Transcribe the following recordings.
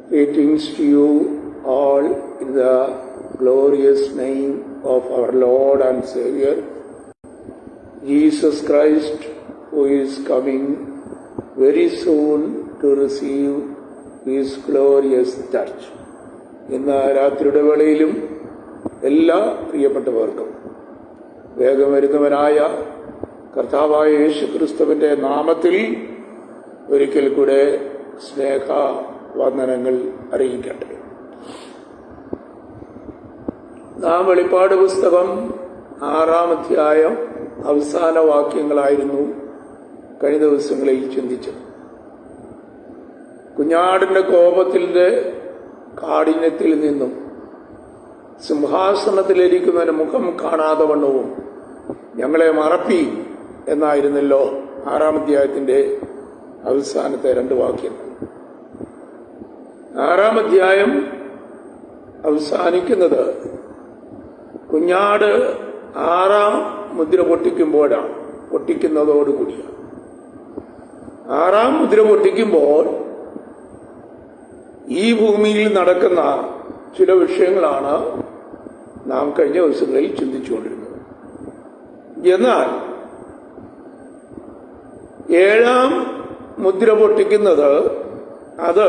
Greetings to you all in the glorious name of our Lord and Savior, Jesus Christ, who is coming very soon to receive His glorious church. ഇന്ന് രാത്രിയുടെ വേളയിലും എല്ലാ പ്രിയപ്പെട്ടവർക്കും വേഗം വരുന്നവനായ കർത്താവായ യേശു ക്രിസ്തുവിന്റെ നാമത്തിൽ ഒരിക്കൽ കൂടെ സ്നേഹ വന്ദനങ്ങൾ അറിയിക്കട്ടെ. നാം വെളിപ്പാട് പുസ്തകം 6-ാം അധ്യായം അവസാന വാക്യങ്ങളായിരുന്നു കഴിഞ്ഞ ദിവസങ്ങളിൽ ചിന്തിച്ചത്. കുഞ്ഞാടിന്റെ കോപത്തിന്റെ കാഠിന്യത്തിൽ നിന്നും സിംഹാസനത്തിലിരിക്കുന്നവന്റെ മുഖം കാണാതെ വണ്ണവും ഞങ്ങളെ മറപ്പി എന്നായിരുന്നല്ലോ 6-ാം അധ്യായത്തിന്റെ അവസാനത്തെ 2 വാക്യങ്ങൾ. 6-ാം അധ്യായം അവസാനിക്കുന്നത് കുഞ്ഞാട് 6-ാം മുദ്ര പൊട്ടിക്കുമ്പോഴാണ്, പൊട്ടിക്കുന്നതോടുകൂടിയാണ്. 6-ാം മുദ്ര പൊട്ടിക്കുമ്പോൾ ഈ ഭൂമിയിൽ നടക്കുന്ന ചില വിഷയങ്ങളാണ് നാം കഴിഞ്ഞ ദിവസങ്ങളിൽ ചിന്തിച്ചുകൊണ്ടിരുന്നത്. എന്നാൽ 7-ാം മുദ്ര പൊട്ടിക്കുന്നത് അത്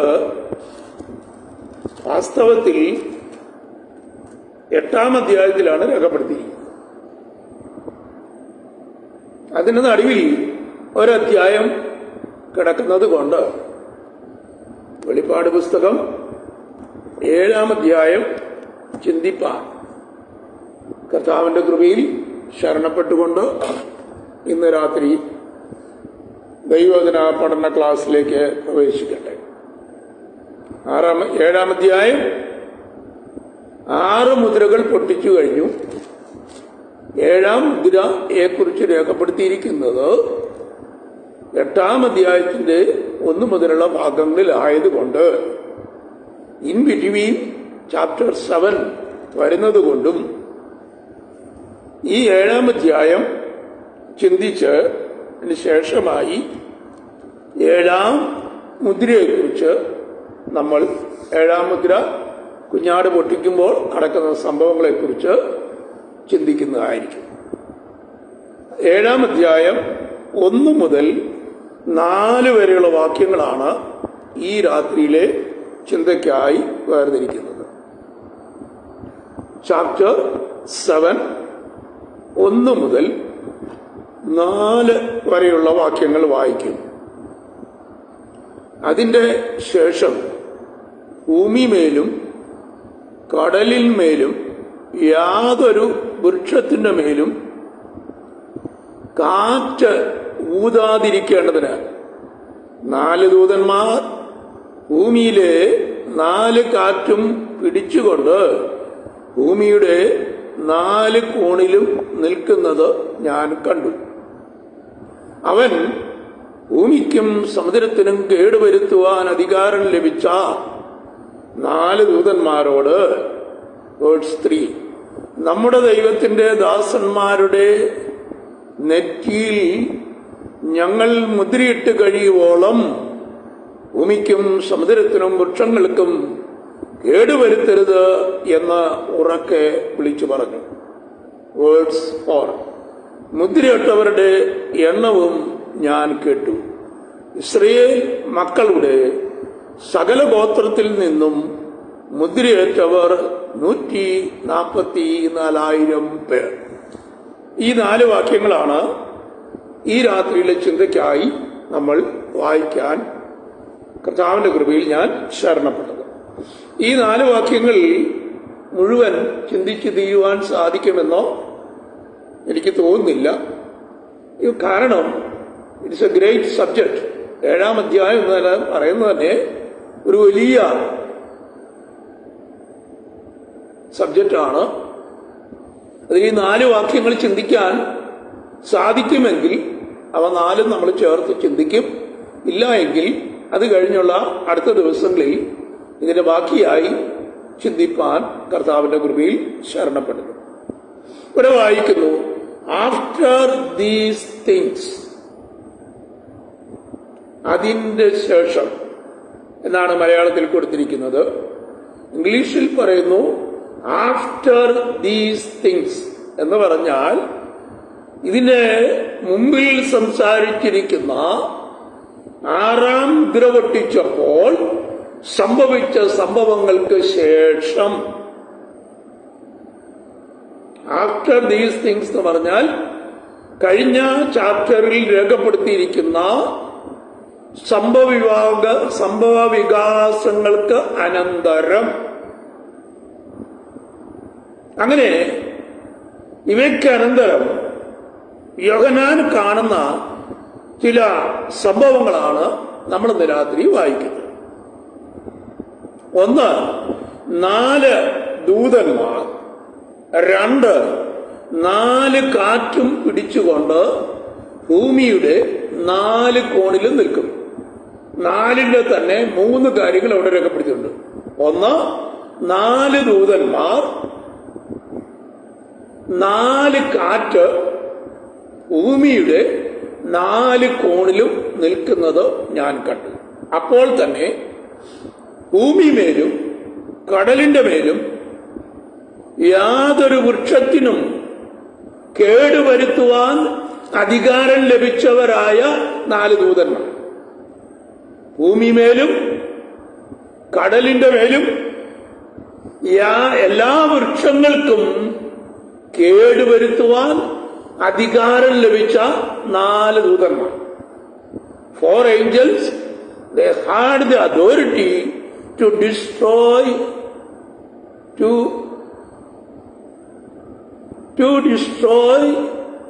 വാസ്തവത്തിൽ 8-ാം അധ്യായത്തിലാണ് രേഖപ്പെടുത്തിയിരിക്കുന്നത്. അതിന് നടുവിൽ ഒരധ്യായം കിടക്കുന്നത് കൊണ്ട് വെളിപ്പാട് പുസ്തകം 7-ാം അധ്യായം ചിന്തിപ്പാൻ കർത്താവിന്റെ കൃപയിൽ ശരണപ്പെട്ടുകൊണ്ട് ഇന്ന് രാത്രി ദൈവവചന പഠന ക്ലാസ്സിലേക്ക് പ്രവേശിക്കട്ടെ. 7-ാം അധ്യായം 6 മുദ്രകൾ പൊട്ടിച്ചു കഴിഞ്ഞു. 7-ാം മുദ്രയെക്കുറിച്ച് രേഖപ്പെടുത്തിയിരിക്കുന്നത് 8-ാം അധ്യായത്തിന്റെ 1 മുതലുള്ള ഭാഗങ്ങളിലായതുകൊണ്ട് ഇൻ ബിറ്റ്വീൻ ചാപ്റ്റർ 7 വരുന്നതുകൊണ്ടും ഈ 7-ാം അധ്യായം ചിന്തിച്ച് ശേഷമായി 7-ാം മുദ്രയെക്കുറിച്ച് നമ്മൾ 7-ാം മുദ്ര കുഞ്ഞാട് പൊട്ടിക്കുമ്പോൾ നടക്കുന്ന സംഭവങ്ങളെക്കുറിച്ച് ചിന്തിക്കുന്നതായിരിക്കും. 7-ാം അധ്യായം 1 മുതൽ 4 വരെയുള്ള വാക്യങ്ങളാണ് ഈ രാത്രിയിലെ ചിന്തയ്ക്കായി വേർതിരിക്കുന്നത്. ചാപ്റ്റർ 7 1 മുതൽ 4 വരെയുള്ള വാക്യങ്ങൾ വായിക്കും. അതിന്റെ ശേഷം ഭൂമിമേലും കടലിന്മേലും യാതൊരു വൃക്ഷത്തിന്റെ മേലും കാറ്റ് ഊതാതിരിക്കേണ്ടതിന് 4 ദൂതന്മാർ ഭൂമിയിലെ 4 കാറ്റും പിടിച്ചുകൊണ്ട് ഭൂമിയുടെ 4 കോണിലും നിൽക്കുന്നത് ഞാൻ കണ്ടു. അവൻ ഭൂമിക്കും സമുദ്രത്തിനും കേടുവരുത്തുവാൻ അധികാരം ലഭിച്ച 4 ദൂതന്മാരോട് വേഴ്സ് 3 നമ്മുടെ ദൈവത്തിന്റെ ദാസന്മാരുടെ നെറ്റിയിൽ ഞങ്ങൾ മുദ്രയിട്ട് കഴിയുവോളം ഭൂമിക്കും സമുദ്രത്തിനും വൃക്ഷങ്ങൾക്കും കേടുവരുത്തരുത് എന്ന് ഉറക്കെ വിളിച്ചു പറഞ്ഞു. വേഴ്സ് 4 മുദ്രയിട്ടവരുടെ എണ്ണവും ഞാൻ കേട്ടു. ഇസ്രായേൽ മക്കളുടെ സകല ഗോത്രത്തിൽ നിന്നും മുദ്രയേറ്റവർ 144,000 പേർ. ഈ 4 വാക്യങ്ങളാണ് ഈ രാത്രിയിലെ ചിന്തയ്ക്കായി നമ്മൾ വായിക്കാൻ കർത്താവിന്റെ കൃപയിൽ ഞാൻ ശരണപ്പെട്ടത്. ഈ 4 വാക്യങ്ങൾ മുഴുവൻ ചിന്തിച്ചു തീരുവാൻ സാധിക്കുമെന്നോ എനിക്ക് തോന്നുന്നില്ല. കാരണം ഇറ്റ്സ് എ ഗ്രേറ്റ് സബ്ജക്ട്. 7-ാം അധ്യായം എന്ന് പറയുന്നത് തന്നെ ഒരു വലിയ സബ്ജക്റ്റാണ്. അതിൽ ഈ 4 വാക്യങ്ങൾ ചിന്തിക്കാൻ സാധിക്കുമെങ്കിൽ അവ 4 നമ്മൾ ചേർത്ത് ചിന്തിക്കും. ഇല്ല എങ്കിൽ അത് കഴിഞ്ഞുള്ള അടുത്ത ദിവസങ്ങളിൽ ഇതിന്റെ ബാക്കിയായി ചിന്തിപ്പാൻ കർത്താവിന്റെ കൃപയിൽ ശരണപ്പെടുന്നു. ഇവിടെ വായിക്കുന്നു, ആഫ്റ്റർ ദീസ് തിങ്സ്, അതിന്റെ ശേഷം എന്നാണ് മലയാളത്തിൽ കൊടുത്തിരിക്കുന്നത്. ഇംഗ്ലീഷിൽ പറയുന്നു ആഫ്റ്റർ ദീസ് തിങ്സ് എന്ന് പറഞ്ഞാൽ ഇതിന് മുമ്പിൽ സംസാരിച്ചിരിക്കുന്ന ആറാം മുദ്ര പൊട്ടിച്ചപ്പോൾ സംഭവിച്ച സംഭവങ്ങൾക്ക് ശേഷം. ആഫ്റ്റർ ദീസ് തിങ്സ് എന്ന് പറഞ്ഞാൽ കഴിഞ്ഞ ചാപ്റ്ററിൽ രേഖപ്പെടുത്തിയിരിക്കുന്ന സംഭവ വികാസങ്ങൾക്ക് അനന്തരം. അങ്ങനെ ഇവയ്ക്ക് അനന്തരം യോഹന്നാൻ കാണുന്ന ചില സംഭവങ്ങളാണ് നമ്മൾ ഇന്ന് രാത്രി വായിക്കുന്നത്. ഒന്ന്, 4 ദൂതന്മാർ. 2, 4 കാറ്റും പിടിച്ചുകൊണ്ട് ഭൂമിയുടെ 4 കോണിലും നിൽക്കും. 4ന്റെ തന്നെ 3 കാര്യങ്ങൾ അവിടെ രേഖപ്പെടുത്തിയിട്ടുണ്ട്. ഒന്ന്, 4 ദൂതന്മാർ, 4 കാറ്റ് ഭൂമിയുടെ 4 കോണിലും നിൽക്കുന്നത് ഞാൻ കണ്ടു. അപ്പോൾ തന്നെ ഭൂമിമേലും കടലിന്റെ മേലും യാതൊരു വൃക്ഷത്തിനും കേടുവരുത്തുവാൻ അധികാരം ലഭിച്ചവരായ 4 ദൂതന്മാർ. ഭൂമിമേലും കടലിന്റെ മേലും എല്ലാ വൃക്ഷങ്ങൾക്കും കേടുവരുത്തുവാൻ അധികാരം ലഭിച്ച 4 ദൂതന്മാർ. 4 angels, they had the authority to destroy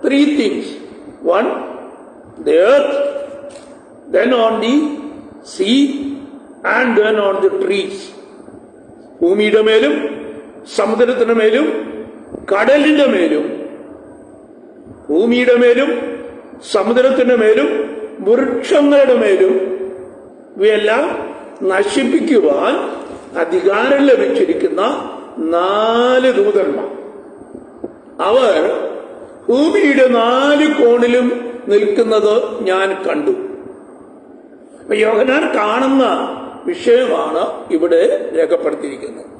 three things. One, the earth, then on the sea, and then on the trees. ഭൂമിയുടെ മേലും സമുദ്രത്തിന് മേലും കടലിന്റെ മേലും, ഭൂമിയുടെ മേലും സമുദ്രത്തിന്റെ മേലും വൃക്ഷങ്ങളുടെ മേലും ഇവയെല്ലാം നശിപ്പിക്കുവാൻ അധികാരം ലഭിച്ചിരിക്കുന്ന 4 ദൂതന്മാർ. അവർ ഭൂമിയുടെ 4 കോണിലും നിൽക്കുന്നത് ഞാൻ കണ്ടു. യോഹന്നാൻ കാണുന്ന വിഷയമാണ് ഇവിടെ രേഖപ്പെടുത്തിയിരിക്കുന്നത്.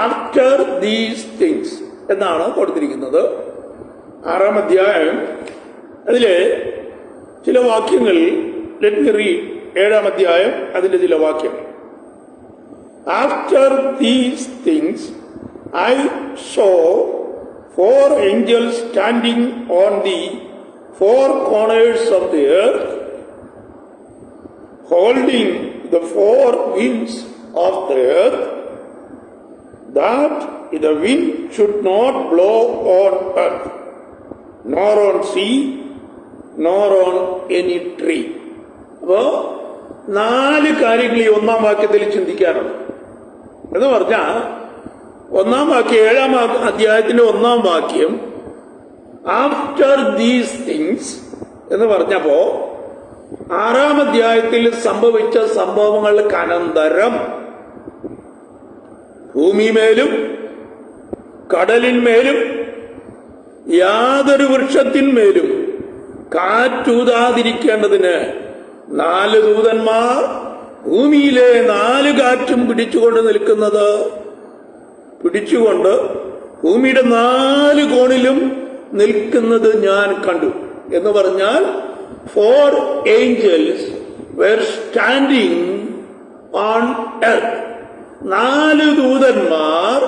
ആഫ്റ്റർ ദീസ് തിങ്സ് എന്നാണ് കൊടുത്തിരിക്കുന്നത്. 6-ാം അധ്യായം അതിലെ ചില വാക്യങ്ങൾ ലെറ്റ് മി റീഡ്. 7-ാം അധ്യായം അതിന്റെ ചില വാക്യങ്ങൾ. After these things I so 4 angels standing on the 4 corners of the earth, holding the 4 winds of the earth, that the wind should not blow on earth, nor on sea, nor on any tree. അപ്പോ 4 കാര്യങ്ങൾ ഈ 1-ാം വാക്യത്തിൽ ചിന്തിക്കാറുണ്ട്. എന്ന് പറഞ്ഞാൽ 1-ാം വാക്യം 7-ാം അധ്യായത്തിന്റെ 1-ാം വാക്യം ആഫ്റ്റർ ദീസ് തിങ്സ് എന്ന് പറഞ്ഞപ്പോ 6-ാം അധ്യായത്തിൽ സംഭവിച്ച സംഭവങ്ങൾക്ക് അനന്തരം ഭൂമിമേലും കടലിന്മേലും യാതൊരു വൃക്ഷത്തിന്മേലും കാറ്റൂതാതിരിക്കേണ്ടതിന് 4 ദൂതന്മാർ ഭൂമിയിലെ 4 കാറ്റും പിടിച്ചുകൊണ്ട് ഭൂമിയുടെ 4 കോണിലും നിൽക്കുന്നത് ഞാൻ കണ്ടു. എന്ന് പറഞ്ഞാൽ 4 angels were standing on earth. 4 ദൂതന്മാർ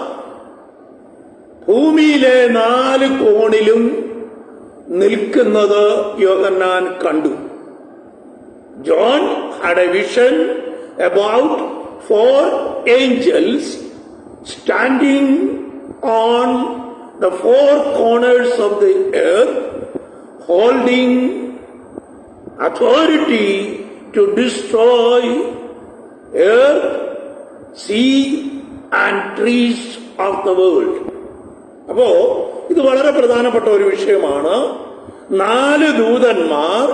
ഭൂമിയിലെ 4 കോണിലും നിൽക്കുന്നത് യോഹന്നാൻ കണ്ടു. John had a vision about 4 angels standing on the 4 corners of the earth, holding authority to destroy earth, sea and trees of the world. അപ്പോ ഇത് വളരെ പ്രധാനപ്പെട്ട ഒരു വിഷയമാണ്. 4 ദൂതന്മാർ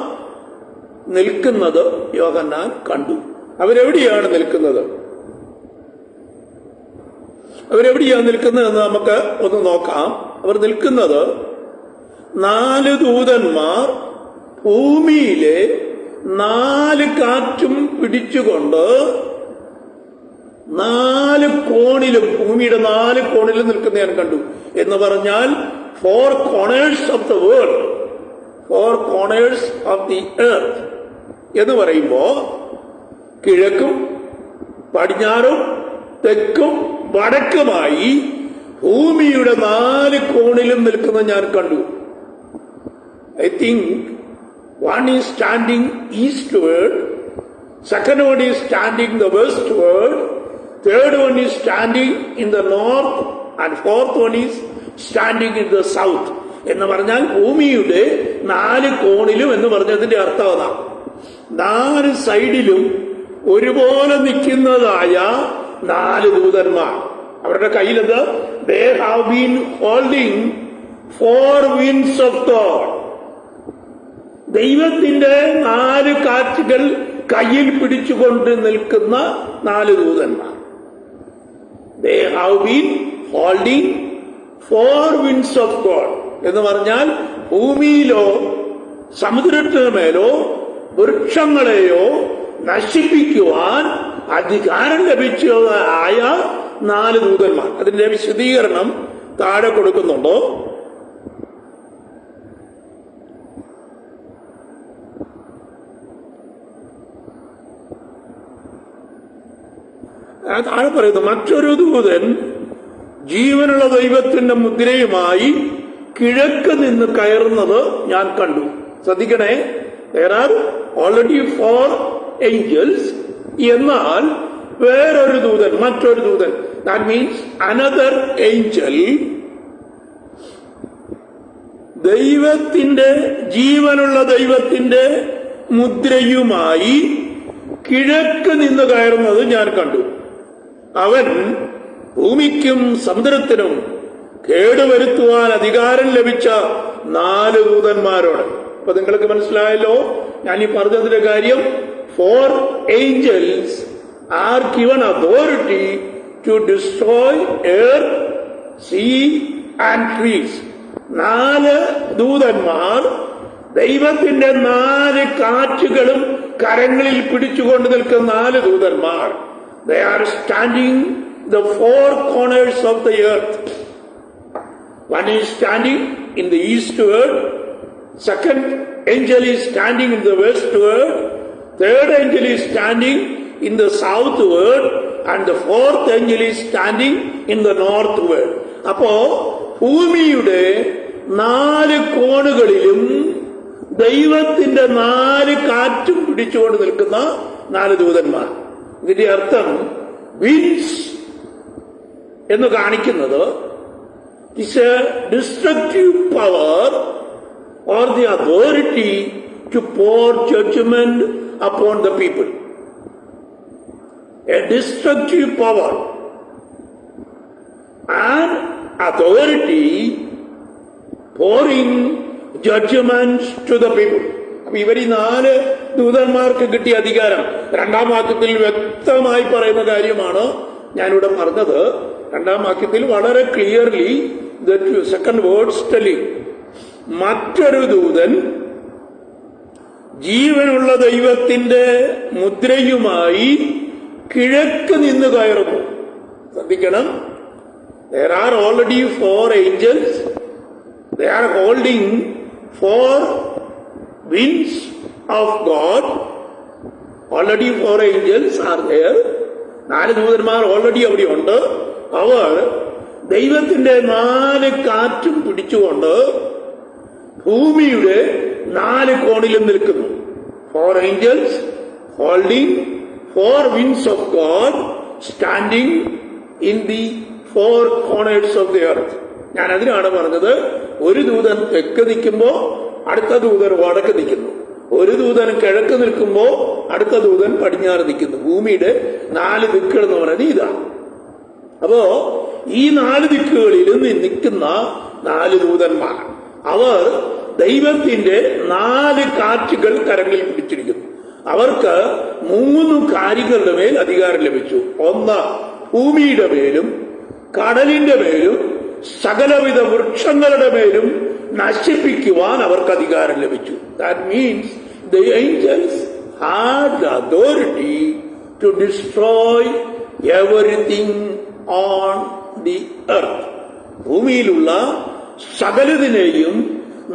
നിൽക്കുന്നത് യോഹന്നാൻ കണ്ടു. അവരെവിടെയാണ് നിൽക്കുന്നത്? എന്ന് നമുക്ക് ഒന്ന് നോക്കാം. അവർ നിൽക്കുന്നത് 4 ദൂതന്മാർ ഭൂമിയിലെ 4 കാറ്റും പിടിച്ചുകൊണ്ട് 4 കോണിലും, ഭൂമിയുടെ 4 കോണിലും നിൽക്കുന്ന ഞാൻ കണ്ടു. എന്ന് പറഞ്ഞാൽ 4 corners of the world, 4 corners of the earth എന്ന് പറയുമ്പോ കിഴക്കും പടിഞ്ഞാറും തെക്കും വടക്കുമായി ഭൂമിയുടെ 4 കോണിലും നിൽക്കുന്ന ഞാൻ കണ്ടു. I think one is standing eastward, second one is standing the westward, third one is standing in the north, and fourth one is standing in the south. എന്ന് പറഞ്ഞാൽ ഭൂമിയുടെ 4 കോണിലും എന്ന് പറഞ്ഞതിന്റെ അർത്ഥം അതാണ്. 4 സൈഡിലും ഒരുപോലെ നിൽക്കുന്നതായ 4 ദൂതന്മാർ. അവരുടെ കയ്യിലെന്ത്? They have been holding 4 winds of God. ദൈവത്തിന്റെ 4 കാറ്റുകൾ കയ്യിൽ പിടിച്ചുകൊണ്ട് നിൽക്കുന്ന 4 ദൂതന്മാർ. They have been holding 4 winds of God എന്ന് പറഞ്ഞാൽ ഭൂമിയിലോ സമുദ്രത്തിന് മേലോ വൃക്ഷങ്ങളെയോ നശിപ്പിക്കുവാൻ അധികാരം ലഭിച്ചതായ 4 ദൂതന്മാർ. അതിന്റെ വിശദീകരണം താഴെ കൊടുക്കുന്നുണ്ടോ? താഴെ പറയുന്നു, മറ്റൊരു ദൂതൻ ജീവനുള്ള ദൈവത്തിന്റെ മുദ്രയുമായി കിഴക്ക് നിന്ന് കയറുന്നത് ഞാൻ കണ്ടു. ശ്രദ്ധിക്കണേ, there are already 4 angels, എന്നാൽ വേറൊരു ദൂതൻ, മറ്റൊരു ദൂതൻ, that means another angel, ദൈവത്തിന്റെ, ജീവനുള്ള ദൈവത്തിന്റെ മുദ്രയുമായി കിഴക്ക് നിന്ന് കയറുന്നത് ഞാൻ കണ്ടു. അവൻ ഭൂമിക്കും സമുദ്രത്തിനും കേടുവരുത്തുവാൻ അധികാരം ലഭിച്ച 4 ദൂതന്മാരോട്. അപ്പൊ നിങ്ങൾക്ക് മനസ്സിലായല്ലോ ഞാൻ ഈ പറഞ്ഞതിന്റെ കാര്യം. 4 angels are given authority to destroy earth, sea and trees. 4 ദൂതന്മാർ ദൈവത്തിന്റെ 4 കാറ്റുകളും കരങ്ങളിൽ പിടിച്ചുകൊണ്ട് നിൽക്കുന്ന 4 ദൂതന്മാർ. They are standing the 4 corners of the earth. One is standing in the eastward, second angel is standing in the westward, third angel is standing in the southward, and the 4th angel is standing in the northward. അപ്പോ ഭൂമിയുടെ 4 കോണുകളിലും ദൈവത്തിന്റെ 4 കാറ്റും പിടിച്ചുകൊണ്ട് നിൽക്കുന്ന 4 ദൂതന്മാർ. ഇതിന്റെ അർത്ഥം wins എന്ന് കാണിക്കുന്നത് is a destructive power or the authority to pour judgment upon the people. A destructive power and authority pouring judgments to the people. അപ്പൊ ഇവർ ഈ 4 ദൂതന്മാർക്ക് കിട്ടിയ അധികാരം 2-ാം വാക്യത്തിൽ വ്യക്തമായി പറയുന്ന കാര്യമാണ് ഞാനിവിടെ പറഞ്ഞത്. 2-ാം വാക്യത്തിൽ വളരെ ക്ലിയർലി സെക്കൻഡ് വേർഡ്സ് ടെല്ലിംഗ്, മറ്റൊരു ദൂതൻ ജീവനുള്ള ദൈവത്തിന്റെ മുദ്രയുമായി കിഴക്ക് നിന്ന് കയറുന്നു. ശ്രദ്ധിക്കണം, there are already 4 angels. They are holding 4 winds of God. Already 4 angels are there. 4 ദൂതന്മാർ ഓൾറെഡി അവിടെ ഉണ്ട്. അവർ ദൈവത്തിന്റെ 4 കാറ്റും പിടിച്ചുകൊണ്ട് ഭൂമിയുടെ 4 കോണിലും നിൽക്കുന്നു. 4 angels holding 4 winds of God standing in the 4 corners of the earth. ഞാൻ അതിനാണ് പറഞ്ഞത്, ഒരു ദൂതൻ തെക്ക് നിൽക്കുമ്പോ അടുത്ത ദൂതൻ വടക്ക് നിൽക്കുന്നു, ഒരു ദൂതൻ കിഴക്ക് നിൽക്കുമ്പോ അടുത്ത ദൂതൻ പടിഞ്ഞാറ് നിൽക്കുന്നു. ഭൂമിയുടെ 4 ദിക്കുകൾ എന്ന് പറയുന്നത് ഇതാണ്. അപ്പോ ഈ 4 ദിക്കുകളിലും നിൽക്കുന്ന 4 ദൂതന്മാർ, അവർ ദൈവത്തിന്റെ 4 കാറ്റുകൾ കരങ്ങളിൽ പിടിച്ചിരിക്കുന്നു. അവർക്ക് 3 കാര്യങ്ങളുടെ മേൽ അധികാരം ലഭിച്ചു. ഒന്ന്, ഭൂമിയുടെ മേലും കടലിന്റെ മേലും സകലവിധ വൃക്ഷങ്ങളുടെ മേലും നശിപ്പിക്കുവാൻ അവർക്ക് അധികാരം ലഭിച്ചു. That means the angels had the authority to destroy everything on the earth. ഭൂമിയിലുള്ള സകലതിനെയും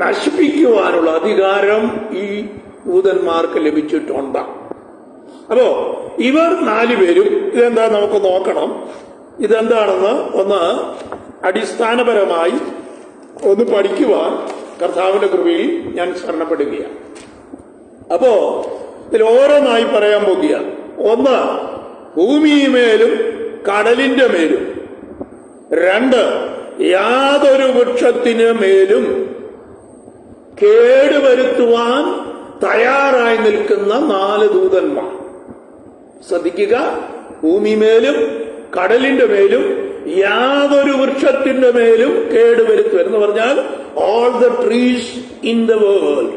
നശിപ്പിക്കുവാനുള്ള അധികാരം ഈ ദൂതന്മാർക്ക് ലഭിച്ചിട്ടുണ്ട്. അപ്പോ ഇവർ 4 പേരും ഇതെന്താ നമുക്ക് നോക്കണം. ഇതെന്താണെന്ന് ഒന്ന് അടിസ്ഥാനപരമായി ഒന്ന് പഠിക്കുവാൻ കർത്താവിന്റെ കൃപയിൽ ഞാൻ ശരണപ്പെടുകയാണ്. അപ്പോ ഇതിൽ ഓരോന്നായി പറയാൻ പോകുകയാണ്. ഒന്ന്, ഭൂമിയുമേലും കടലിന്റെ മേലും. 2, യാതൊരു വൃക്ഷത്തിനു മേലും കേടുവരുത്തുവാൻ തയ്യാറായി നിൽക്കുന്ന 4 ദൂതന്മാർ. ശ്രദ്ധിക്കുക, ഭൂമിമേലും കടലിന്റെ മേലും യാതൊരു വൃക്ഷത്തിന്റെ മേലും കേടുവരുത്തുക എന്ന് പറഞ്ഞാൽ all the trees in the world,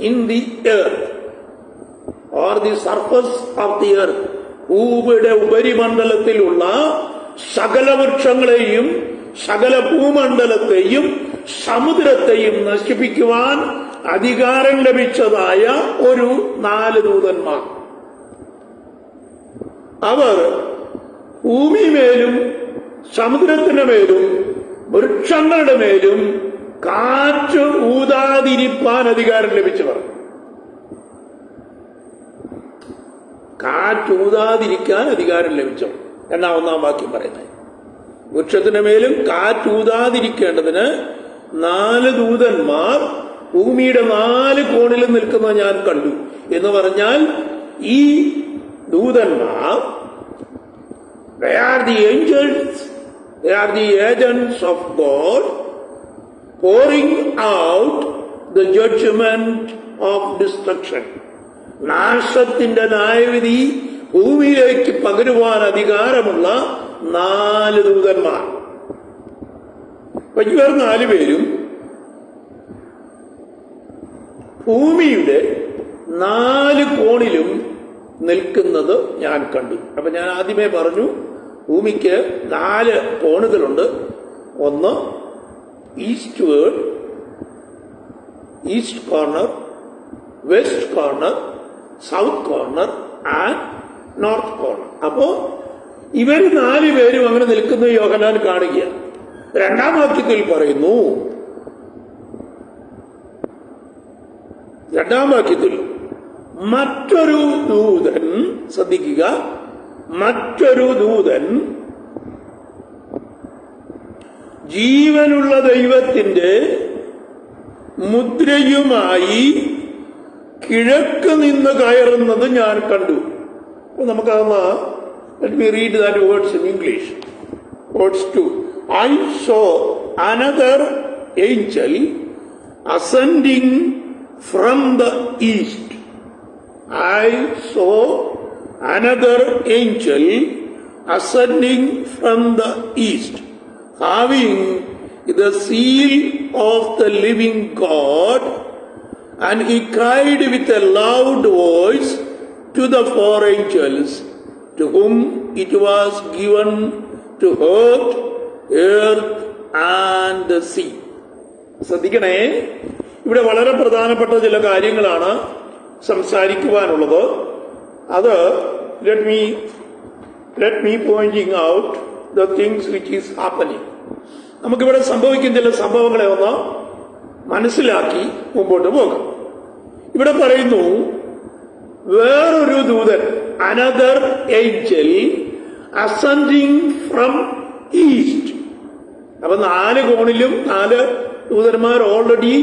in the earth or the surface of the earth, ഭൂമിയുടെ ഉപരിമണ്ഡലത്തിലുള്ള സകല വൃക്ഷങ്ങളെയും സകല ഭൂമണ്ഡലത്തെയും സമുദ്രത്തെയും നശിപ്പിക്കുവാൻ അധികാരം ലഭിച്ചതായ ഒരു 4 ദൂതന്മാർ. അവർ ഭൂമിമേലും സമുദ്രത്തിന് മേലും വൃക്ഷങ്ങളുടെ മേലും കാറ്റ് ഊതാതിരിപ്പാൻ അധികാരം ലഭിച്ചവർ. കാറ്റൂതാതിരിക്കാൻ അധികാരം ലഭിച്ചവർ എന്നാ 1-ാം വാക്യം പറയുന്നത്. വൃക്ഷത്തിന് മേലും കാറ്റൂതാതിരിക്കേണ്ടതിന് 4 ദൂതന്മാർ ഭൂമിയുടെ 4 കോണിലും നിൽക്കുന്നത് ഞാൻ കണ്ടു എന്ന് പറഞ്ഞാൽ ഈ ദൂതന്മാർ they are the angels, they are the agents of God pouring out the judgment of destruction. നാശത്തിന്റെ ന്യായവിധി ഭൂമിയിലേക്ക് പകരുവാൻ അധികാരമുള്ള 4 ദൂതന്മാർ. ഇവർ 4 പേരും ഭൂമിയുടെ 4 കോണിലും നിൽക്കുന്നത് ഞാൻ കണ്ടു. അപ്പൊ ഞാൻ ആദ്യമേ പറഞ്ഞു, ഭൂമിക്ക് 4 കോണുകളുണ്ട്. ഒന്ന് east word, east corner, west corner, south corner and north corner. അപ്പോ ഇവർ 4 പേരും അങ്ങനെ നിൽക്കുന്ന യോഹന്നാൻ കാണുകയാണ്. 2-ാം വാക്യത്തിൽ പറയുന്നു, 2-ാം വാക്യത്തിൽ മറ്റൊരു ദൂതൻ, ശ്രദ്ധിക്കുക, മറ്റൊരു ദൂതൻ ജീവനുള്ള ദൈവത്തിന്റെ മുദ്രയുമായി കിഴക്ക് നിന്ന് കയറുന്നത് ഞാൻ കണ്ടു. നമുക്കതൊന്ന് let me read that words in English. Words 2. I saw another angel ascending from the east. I saw another angel ascending from the east, having the seal of the living God, and he cried with a loud voice to the 4 angels to whom it was given to hurt earth and the sea. ശ്രദ്ധിക്കണേ, ഇവിടെ വളരെ പ്രധാനപ്പെട്ട ചില കാര്യങ്ങളാണ് സംസാരിക്കുവാനുള്ളത്. അത് let me pointing out the things which is happening. നമുക്കിവിടെ സംഭവിക്കുന്ന ചില സംഭവങ്ങളെ ഒന്ന് മനസ്സിലാക്കി മുമ്പോട്ട് പോകാം. ഇവിടെ പറയുന്നു, വേറൊരു ദൂതൻ, another angel ascending from east. അപ്പൊ 4 കോണിലും 4 ദൂതന്മാർ ഓൾറെഡി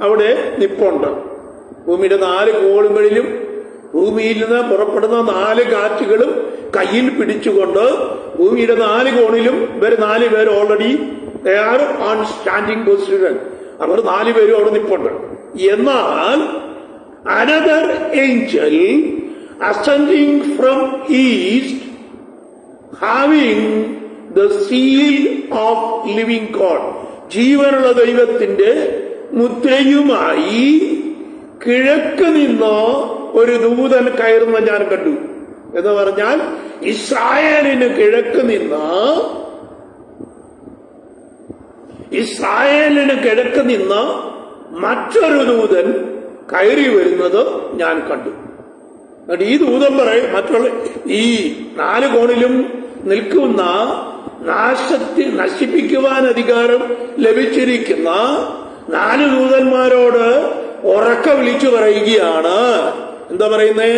അവിടെ നിപ്പുണ്ട്. ഭൂമിയുടെ 4 കോണുകളിലും ഭൂമിയിൽ നിന്ന് പുറപ്പെടുന്ന 4 കാറ്റുകളും കയ്യിൽ പിടിച്ചുകൊണ്ട് ഭൂമിയുടെ 4 കോണിലും ഇവർ 4 പേർ already they are on standing position. അവർ 4 പേരും അവിടെ നിപ്പുണ്ട്. എന്നാൽ another angel ascending from east, having the seal of living God, ജീവനുള്ള ദൈവത്തിന്റെ മുദ്രയുമായി കിഴക്ക് നിന്ന് ഒരു ദൂതൻ കയറുന്ന ഞാൻ കണ്ടു. എന്ന് പറഞ്ഞാൽ ഇസ്രായേലിന് കിഴക്ക് നിന്ന് മറ്റൊരു ദൂതൻ കയറി വരുന്നത് ഞാൻ കണ്ടു. എന്നിട്ട് ഈ ദൂതൻ പറയും, മറ്റുള്ള ഈ 4 കോണിലും നിൽക്കുന്ന നശിപ്പിക്കുവാൻ അധികാരം ലഭിച്ചിരിക്കുന്ന 4 ദൂതന്മാരോട് ഉറക്ക വിളിച്ചു പറയുകയാണ്. എന്താ പറയുന്നേ?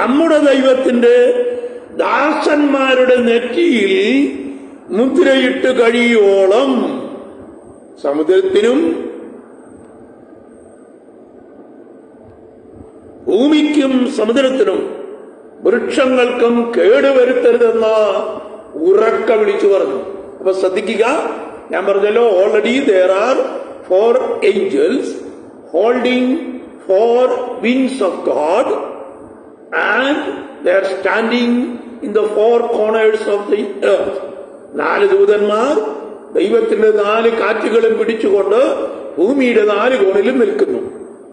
നമ്മുടെ ദൈവത്തിന്റെ ദാസന്മാരുടെ നെറ്റിയിൽ മുദ്രയിട്ട് കഴിയോളം സമുദ്രത്തിനും ഭൂമിക്കും സമുദ്രത്തിനും വൃക്ഷങ്ങൾക്കും കേടുവരുത്തരുതെന്ന് ഉറക്ക വിളിച്ചു പറഞ്ഞു. അപ്പൊ ശ്രദ്ധിക്കുക, ഞാൻ പറഞ്ഞല്ലോ, already there are 4 angels holding 4 winds of God and they are standing in the 4 corners of the earth. 4 ദൂതന്മാർ ദൈവത്തിന്റെ 4 കാറ്റുകളും പിടിച്ചുകൊണ്ട് ഭൂമിയുടെ 4 കോണിലും നിൽക്കുന്നു.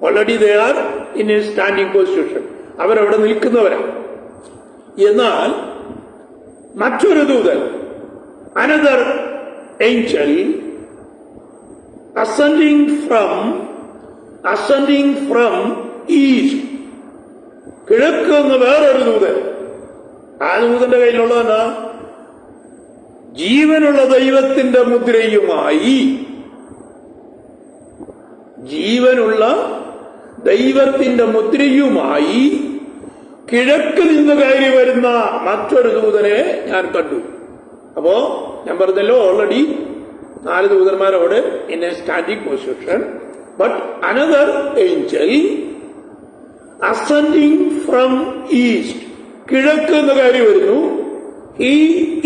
Already they are in a standing position. അവരവിടെ നിൽക്കുന്നവരാണ്. എന്നാൽ മറ്റൊരു ദൂതൻ, another angel ascending from east, കിഴക്ക് എന്ന് വേറൊരു ദൂതൻ. ആ ദൂതന്റെ കയ്യിലുള്ളതെന്നാ? ജീവനുള്ള ദൈവത്തിന്റെ മുദ്രയുമായി, ജീവനുള്ള ദൈവത്തിന്റെ മുദ്രയുമായി കിഴക്ക് നിന്ന് കയറി വരുന്ന മറ്റൊരു ദൂതനെ ഞാൻ കണ്ടു. അപ്പോ ഞാൻ പറഞ്ഞല്ലോ, ഓൾറെഡി 4 ദൂതന്മാരോട് in a standing position. But another angel ascending from east, കിഴക്ക് നിന്ന് കയറി വരുന്നു. He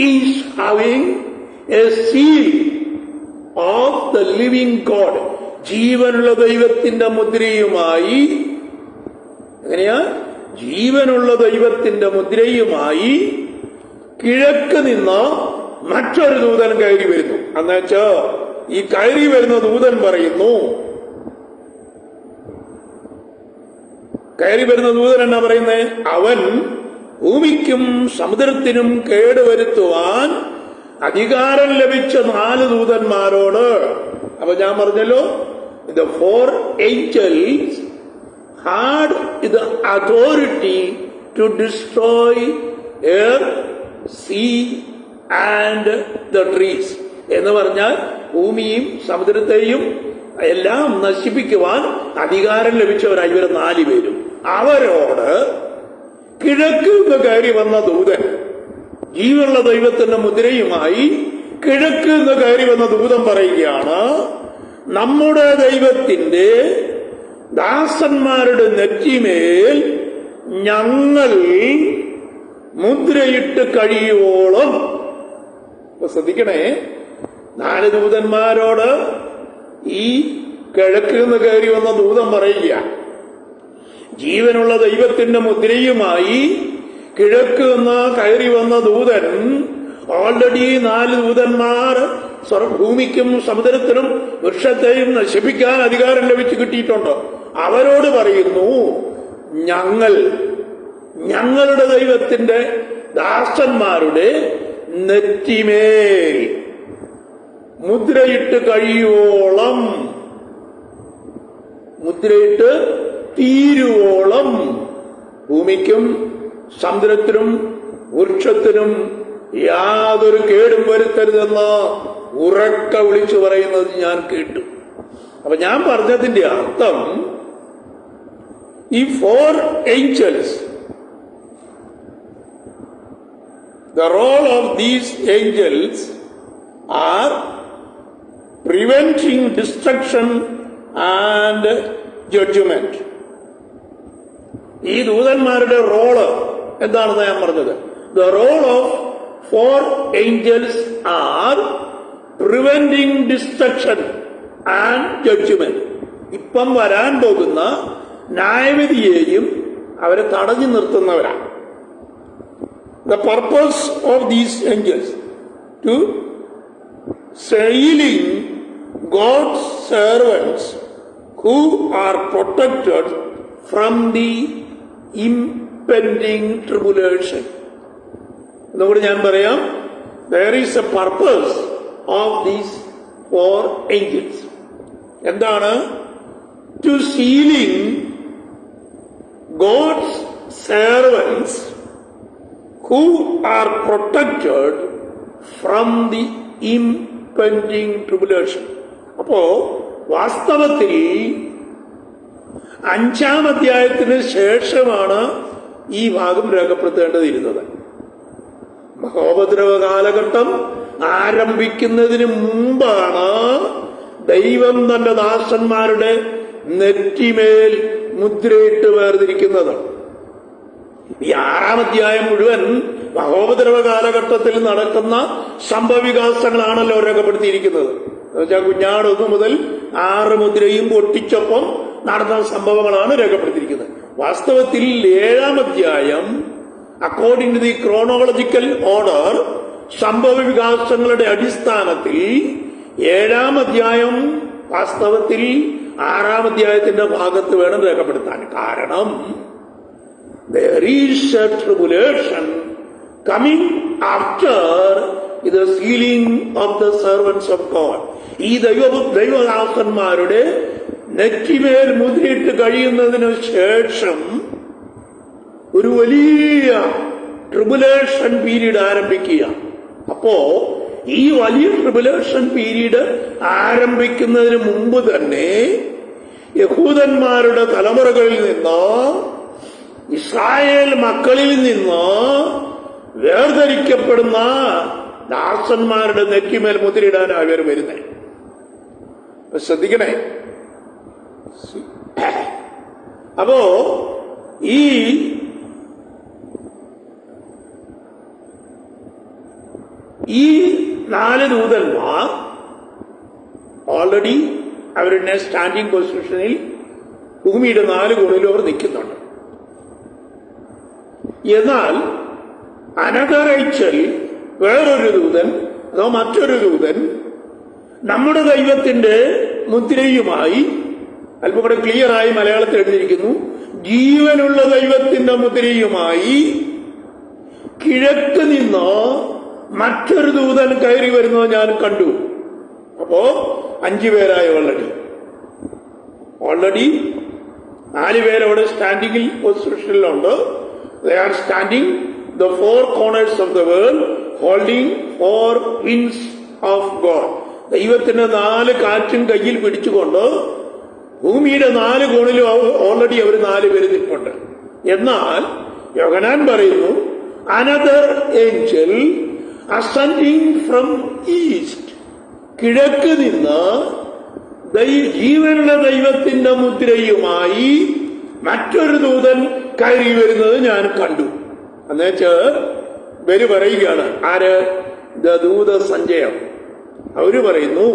is having a seal of the living God, ജീവനുള്ള ദൈവത്തിന്റെ മുദ്രയുമായി. എങ്ങനെയാ? ജീവനുള്ള ദൈവത്തിന്റെ മുദ്രയുമായി കിഴക്ക് നിന്ന് മറ്റൊരു ദൂതൻ കയറി വരുന്നു. എന്നുവെച്ചാ ഈ കയറി വരുന്ന ദൂതൻ പറയുന്നു, കയറി വരുന്ന ദൂതൻ എന്നാ പറയുന്നേ? അവൻ ഭൂമിക്കും സമുദ്രത്തിനും കേടുവരുത്തുവാൻ അധികാരം ലഭിച്ച 4 ദൂതന്മാരോട്. അപ്പൊ ഞാൻ പറഞ്ഞല്ലോ, the 4 angels had the authority to destroy air, sea and the trees. എന്ന് പറഞ്ഞാൽ ഭൂമിയും സമുദ്രത്തെയും എല്ലാം നശിപ്പിക്കുവാൻ അധികാരം ലഭിച്ചവരായി ഇവർ 4 പേരും. അവരോട് കിഴക്ക് നിന്ന് കയറി വന്ന ദൂതൻ, ജീവനുള്ള ദൈവത്തിന്റെ മുദ്രയുമായി കിഴക്ക് നിന്ന് കയറി വന്ന ദൂതൻ പറയുകയാണ്, നമ്മുടെ ദൈവത്തിന്റെ ദാസന്മാരുടെ നെറ്റിമേൽ ഞങ്ങൾ മുദ്രയിട്ട് കഴിയോളം. ശ്രദ്ധിക്കണേ, 4 ദൂതന്മാരോട് ഈ കിഴക്ക് നിന്ന് കയറി വന്ന ദൂതൻ പറയുക, ജീവനുള്ള ദൈവത്തിന്റെ മുദ്രയുമായി കിഴക്ക് നിന്ന് കയറി വന്ന ദൂതൻ ഓൾറെഡി 4 ദൂതന്മാർ ഭൂമിക്കും സമുദ്രത്തിനും വൃക്ഷത്തെയും നശിപ്പിക്കാൻ അധികാരം ലഭിച്ചു കിട്ടിയിട്ടുണ്ട്. അവരോട് പറയുന്നു, ഞങ്ങളുടെ ദൈവത്തിന്റെ ദാസന്മാരുടെ നെറ്റിമേൽ മുദ്രയിട്ട് കഴിയോളം, മുദ്രയിട്ട് തീരുവോളം ഭൂമിക്കും സമുദ്രത്തിനും വൃക്ഷത്തിനും യാതൊരു കേടും വരുത്തരുതെന്ന് ഉറക്ക വിളിച്ചു പറയുന്നത് ഞാൻ കേട്ടു. അപ്പൊ ഞാൻ പറഞ്ഞതിന്റെ അർത്ഥം, ഈ 4 angels, the role of these angels are preventing destruction and judgment. ഈ ദൂതന്മാരുടെ റോള് എന്താണെന്ന് ഞാൻ പറഞ്ഞത്. The role of 4 angels are preventing destruction and judgment. ഇപ്പം വരാൻ പോകുന്ന ന്യായവിധിയെയും അവരെ തടഞ്ഞു നിർത്തുന്നവരാണ്. The purpose of these angels to sailing God's servants who are protected from the impending tribulation. അതുകൊണ്ട് ഞാൻ പറയാം, there is a purpose of these 4 angels. എന്താണ്? To sealing God's servants who are protected from the impending tribulation. അപ്പോ വാസ്തവത്തിൽ 5-ാം അധ്യായത്തിന് ശേഷമാണ് ഈ ഭാഗം രേഖപ്പെടുത്തേണ്ടതിരുന്നത്. മഹോപദ്രവ കാലഘട്ടം ആരംഭിക്കുന്നതിന് മുമ്പാണ് ദൈവം തന്റെ ദാസന്മാരുടെ നെറ്റിമേൽ മുദ്രയിട്ട് വേർതിരിക്കുന്നത്. ഈ 6-ാം അധ്യായം മുഴുവൻ മഹോപദ്രവ കാലഘട്ടത്തിൽ നടക്കുന്ന സംഭവവികാസങ്ങളാണല്ലോ രേഖപ്പെടുത്തിയിരിക്കുന്നത്. എന്നുവെച്ചാൽ കുഞ്ഞാട് 1 മുതൽ 6 മുദ്രയും പൊട്ടിച്ചൊപ്പം നടന്ന സംഭവങ്ങളാണ് രേഖപ്പെടുത്തിയിരിക്കുന്നത്. വാസ്തവത്തിൽ 7-ാം അധ്യായം according to the chronological order സംഭവവികാസങ്ങളുടെ അടിസ്ഥാനത്തിൽ 7-ാം അധ്യായം വാസ്തവത്തിൽ 6-ാം അധ്യായത്തിന്റെ ഭാഗത്ത് വേണം രേഖപ്പെടുത്താൻ. കാരണം there is a tribulation coming after the sealing of the servants of God. ഈ ദൈവദാസന്മാരുടെ നെറ്റിമേൽ മുദ്രയിട്ട് കഴിയുന്നതിന് ശേഷം ഒരു വലിയ ട്രിബുലേഷൻ പീരീഡ് ആരംഭിക്കുക. അപ്പോ ഈ വലിയ ട്രിബുലേഷൻ പീരീഡ് ആരംഭിക്കുന്നതിന് മുമ്പ് തന്നെ യഹൂദന്മാരുടെ തലമുറകളിൽ നിന്ന്, ഇസ്രായേൽ മക്കളിൽ നിന്ന് വേർതിരിക്കപ്പെടുന്ന ദാസന്മാരുടെ നെറ്റിമേൽ മുദ്രയിടാനാണ് ഇവർ വരുന്നത്. ശ്രദ്ധിക്കണേ. അപ്പോ ഈ 4 ദൂതന്മാർ ഓൾറെഡി അവരുടെ സ്റ്റാൻഡിംഗ് പൊസിഷനിൽ ഭൂമിയുടെ 4 കോണിലും അവർ നിൽക്കുന്നുണ്ട്. എന്നാൽ അനതറയിച്ചൽ വേറൊരു ദൂതൻ അതോ മറ്റൊരു ദൂതൻ നമ്മുടെ ദൈവത്തിന്റെ മുദ്രയുമായി, അല്പം കൂടെ ക്ലിയറായി മലയാളത്തിൽ എഴുതിയിരിക്കുന്നു, ജീവനുള്ള ദൈവത്തിന്റെ മുദ്രയുമായി കിഴക്ക് നിന്ന് മറ്റൊരു ദൂതൻ കയറി വരുന്നത് ഞാൻ കണ്ടു. അപ്പോ 5 പേരായി already 4 പേരവിടെ സ്റ്റാൻഡിംഗിൽ പൊസിഷനിലുണ്ട്. They are standing the 4 corners of the world holding 4 winds of God. ദൈവത്തിന്റെ 4 കാറ്റും കയ്യിൽ പിടിച്ചുകൊണ്ട് ഭൂമിയുടെ 4 കോണിലും ഓൾറെഡി അവർ 4 പേര് നിൽപ്പുണ്ട്. എന്നാൽ യോഹന്നാൻ പറയുന്നു, another angel ascending from east, കിഴക്ക് നിന്ന് ജീവനുള്ള ദൈവത്തിന്റെ മുദ്രയുമായി മറ്റൊരു ദൂതൻ കയറി വരുന്നത് ഞാൻ കണ്ടു. എന്നുവെച്ച് ഇവര് പറയുകയാണ്, ആര്? ദൂത സഞ്ചയം. അവര് പറയുന്നു,